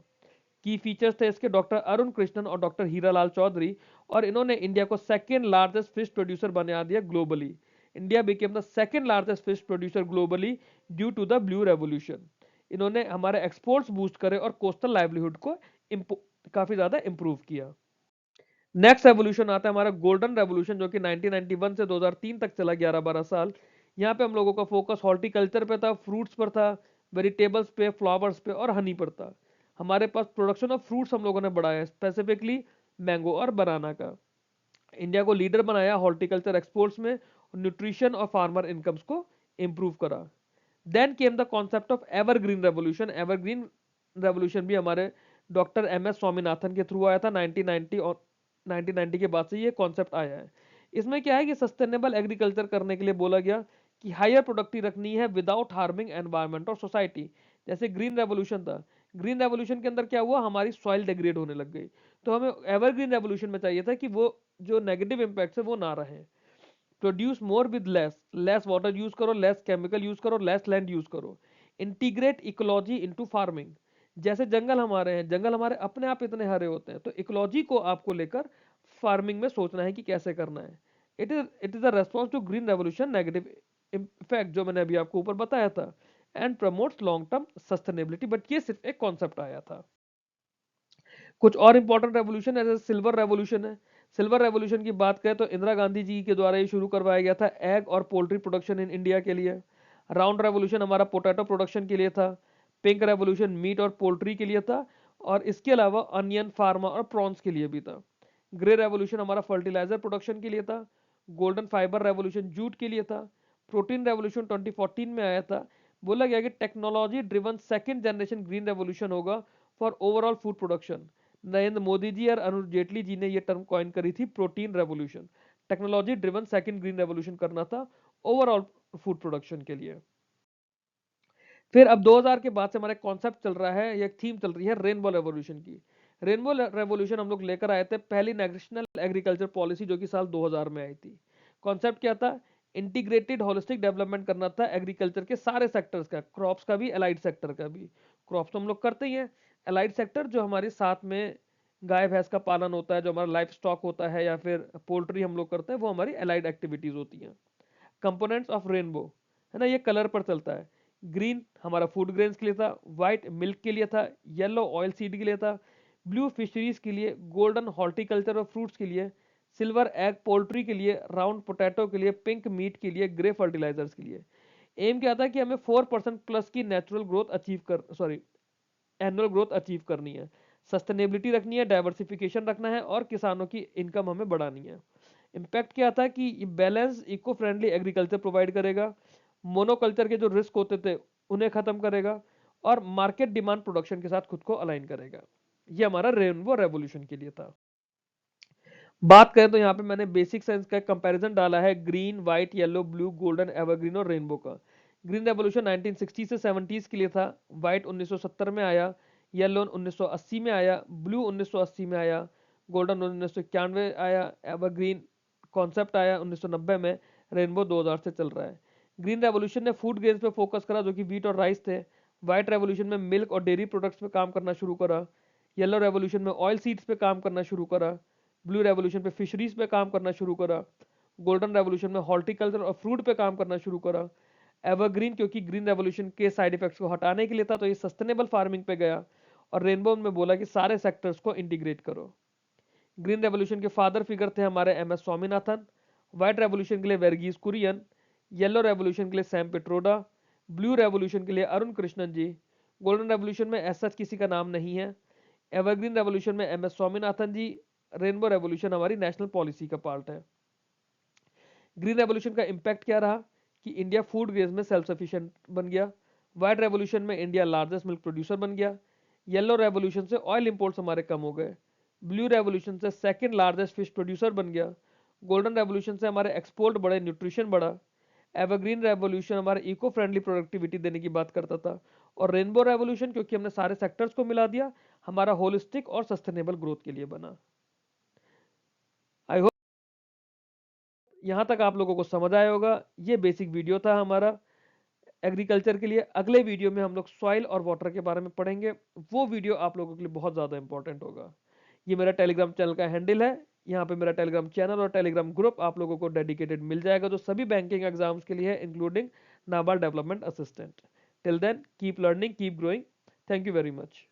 की फीचर्स थे इसके डॉक्टर अरुण कृष्णन और डॉक्टर हीरालाल चौधरी, और इन्होंने इंडिया को सेकेंड लार्जेस्ट फिश प्रोड्यूसर बना दिया globally. India became the second largest fish producer globally due to the blue revolution. इन्होंने हमारे एक्सपोर्ट्स बूस्ट करे और कोस्टल लाइवलीहुड को काफी ज्यादा इंप्रूव किया। नेक्स्ट रेवोल्यूशन आता है हमारा गोल्डन रेवोल्यूशन, जो कि 1991 से 2003 तक चला, 11-12 साल। यहाँ पे हम लोगों का फोकस हॉर्टिकल्चर पे था, फ्रूट्स पर था, वेजिटेबल्स पे, फ्लावर्स पे और हनी पर था। हमारे पास प्रोडक्शन ऑफ फ्रूट्स हम लोगों ने बढ़ाया, स्पेसिफिकली मैंगो और बनाना का। इंडिया को लीडर बनाया हॉर्टिकल्चर एक्सपोर्ट्स में, न्यूट्रिशन और फार्मर इनकम्स को इंप्रूव करा। Then came the concept of evergreen revolution. Evergreen revolution भी हमारे डॉक्टर एम एस स्वामीनाथन के थ्रू आया था 1990, और 1990 के बाद से ये कॉन्सेप्ट आया है। इसमें क्या है कि सस्टेनेबल एग्रीकल्चर करने के लिए बोला गया कि हायर प्रोडक्टिव रखनी है विदाउट हार्मिंग एनवायरमेंट और सोसाइटी। जैसे ग्रीन रेवोल्यूशन था, ग्रीन रेवोल्यूशन के अंदर क्या हुआ, हमारी सॉइल डिग्रेड होने लग गई। तो हमें एवरग्रीन रेवोल्यूशन में चाहिए था कि वो जो नेगेटिव इंपैक्ट है वो ना रहे। Produce more with less, less water use करो, लेस केमिकल यूज करो, लेस लैंड यूज करो। Integrate ecology into farming. जैसे जंगल हमारे हैं, जंगल हमारे अपने आप इतने हरे होते हैं, तो इकोलॉजी को आपको लेकर फार्मिंग में सोचना है कि कैसे करना है। It is a response to green revolution negative effect, जो मैंने अभी आपको ऊपर बताया था, and promotes long term sustainability. But ये सिर्फ एक कॉन्सेप्ट आया था। कुछ और इंपॉर्टेंट रेवोल्यूशन है, जैसे सिल्वर रेवोल्यूशन है। सिल्वर रेवोल्यूशन की बात करें तो इंदिरा गांधी जी के द्वारा ये शुरू करवाया गया था, एग और पोल्ट्री प्रोडक्शन इन इंडिया के लिए। राउंड रेवोल्यूशन हमारा पोटैटो प्रोडक्शन के लिए था। पिंक रेवोल्यूशन मीट और पोल्ट्री के लिए था, और इसके अलावा अनियन, फार्मा और प्रॉन्स के लिए भी था। ग्रे रेवोल्यूशन हमारा फर्टिलाइजर प्रोडक्शन के लिए था। गोल्डन फाइबर रेवोल्यूशन जूट के लिए था। प्रोटीन रेवोल्यूशन 2014 में आया था। बोला गया कि technology driven second generation green revolution होगा for overall food production. Narendra Modi ji और अरुण जेटली जी ने यह टर्म कॉइन करी थी, protein revolution. Technology driven second green revolution करना था ओवरऑल फूड प्रोडक्शन के लिए। फिर अब 2000 के बाद से हमारा कॉन्सेप्ट चल रहा है, एक थीम चल रही है रेनबो रेवोल्यूशन की। रेनबो रेवोल्यूशन हम लोग लेकर आए थे पहली नेशनल एग्रीकल्चर पॉलिसी, जो कि साल 2000 में आई थी। कॉन्सेप्ट क्या था, इंटीग्रेटेड होलिस्टिक डेवलपमेंट करना था एग्रीकल्चर के सारे सेक्टर्स का, क्रॉप्स का भी, एलाइड सेक्टर का भी। क्रॉप्स तो हम लोग करते ही हैं, एलाइड सेक्टर जो हमारे साथ में गाय भैंस का पालन होता है, जो हमारा लाइफ स्टॉक होता है, या फिर पोल्ट्री हम लोग करते हैं, वो हमारी एलाइड एक्टिविटीज होती हैं। कंपोनेंट्स ऑफ रेनबो, है ना, ये कलर पर चलता है। ग्रीन हमारा फूड ग्रेन्स के लिए था, व्हाइट मिल्क के लिए था, येलो ऑयल सीड के लिए था, ब्लू फिशरीज के लिए, गोल्डन हॉर्टिकल्चर और फ्रूट्स के लिए, सिल्वर एग पोल्ट्री के लिए, राउंड पोटैटो के लिए, पिंक मीट के लिए, ग्रे फर्टिलाइजर्स के लिए। एम क्या था कि हमें 4% प्लस की नेचुरल ग्रोथ अचीव कर सॉरी एनुअल ग्रोथ अचीव करनी है, सस्टेनेबिलिटी रखनी है, डाइवर्सिफिकेशन रखना है, और किसानों की इनकम हमें बढ़ानी है। इम्पैक्ट क्या था कि ये balance eco friendly agriculture provide करेगा, मोनोकल्चर के जो रिस्क होते थे उन्हें खत्म करेगा, और मार्केट डिमांड प्रोडक्शन के साथ खुद को अलाइन करेगा। ये हमारा रेनबो रेवोल्यूशन के लिए था। बात करें तो यहाँ पे मैंने बेसिक साइंस का कंपैरिजन डाला है, green, white, yellow, blue, golden, evergreen और रेनबो का। ग्रीन रेवोल्यूशन 1960 से 70s के लिए था, व्हाइट 1970 में आया, येलो 1980 में आया, ब्लू 1980 में आया, गोल्डन 1991 आया, एवरग्रीन कॉन्सेप्ट आया 1990 में, रेनबो 2000 से चल रहा है। ग्रीन रेवोल्यूशन ने फूड ग्रेन्स पे फोकस करा, जो कि व्हीट और राइस थे। व्हाइट रेवोल्यूशन में मिल्क और डेयरी प्रोडक्ट्स पे काम करना शुरू करा। येलो रेवोल्यूशन में ऑयल सीड्स पे काम करना शुरू करा। ब्लू रेवोल्यूशन पे फिशरीज पे काम करना शुरू करा। गोल्डन रेवोल्यूशन में हॉर्टिकल्चर और फ्रूट पे काम करना शुरू करा। एवरग्रीन क्योंकि ग्रीन रेवोल्यूशन के साइड इफेक्ट्स को हटाने के लिए था, तो ये सस्टेनेबल फार्मिंग पे गया। और रेनबो में बोला कि सारे सेक्टर्स को इंटीग्रेट करो। ग्रीन रेवोल्यूशन के फादर फिगर थे हमारे M S Swaminathan. White revolution के लिए वर्गीज कुरियन। येलो रेवोल्यूशन के लिए सैम पिट्रोडा। ब्लू रेवोल्यूशन के लिए अरुण कृष्णन जी। गोल्डन रेवोल्यूशन में ऐसा किसी का नाम नहीं है। एवरग्रीन रेवोल्यूशन में एम एस स्वामीनाथन जी। रेनबो रेवोल्यूशन हमारी नेशनल पॉलिसी का पार्ट है। ग्रीन रेवोल्यूशन का इंपैक्ट क्या रहा कि इंडिया फूड ग्रेन्स में सेल्फ सफिशिएंट बन गया। व्हाइट रेवोल्यूशन में इंडिया लार्जेस्ट मिल्क प्रोड्यूसर बन गया। येलो रेवोल्यूशन से ऑयल इंपोर्ट्स हमारे कम हो गए। ब्लू रेवोल्यूशन से सेकंड लार्जेस्ट फिश प्रोड्यूसर बन गया। गोल्डन रेवोल्यूशन से हमारे एक्सपोर्ट बढ़े, न्यूट्रिशन बढ़ा। एवरग्रीन रेवोल्यूशन हमारे इको फ्रेंडली प्रोडक्टिविटी देने की बात करता था। और रेनबो रेवोल्यूशन, क्योंकि हमने सारे सेक्टर्स को मिला दिया, हमारा होलिस्टिक और सस्टेनेबल ग्रोथ के लिए बना। आई होप यहां तक आप लोगों को समझ आया होगा। ये बेसिक वीडियो था हमारा एग्रीकल्चर के लिए। अगले वीडियो में हम लोग सॉइल और वाटर के बारे में पढ़ेंगे। वो वीडियो आप लोगों के लिए बहुत ज़्यादा इंपॉर्टेंट होगा। ये मेरा टेलीग्राम चैनल का हैंडल है। यहाँ पे मेरा टेलीग्राम चैनल और टेलीग्राम ग्रुप आप लोगों को डेडिकेटेड मिल जाएगा, जो सभी बैंकिंग एग्जाम्स के लिए है, including NABARD development assistant. Till then keep learning, keep growing. Thank you very much.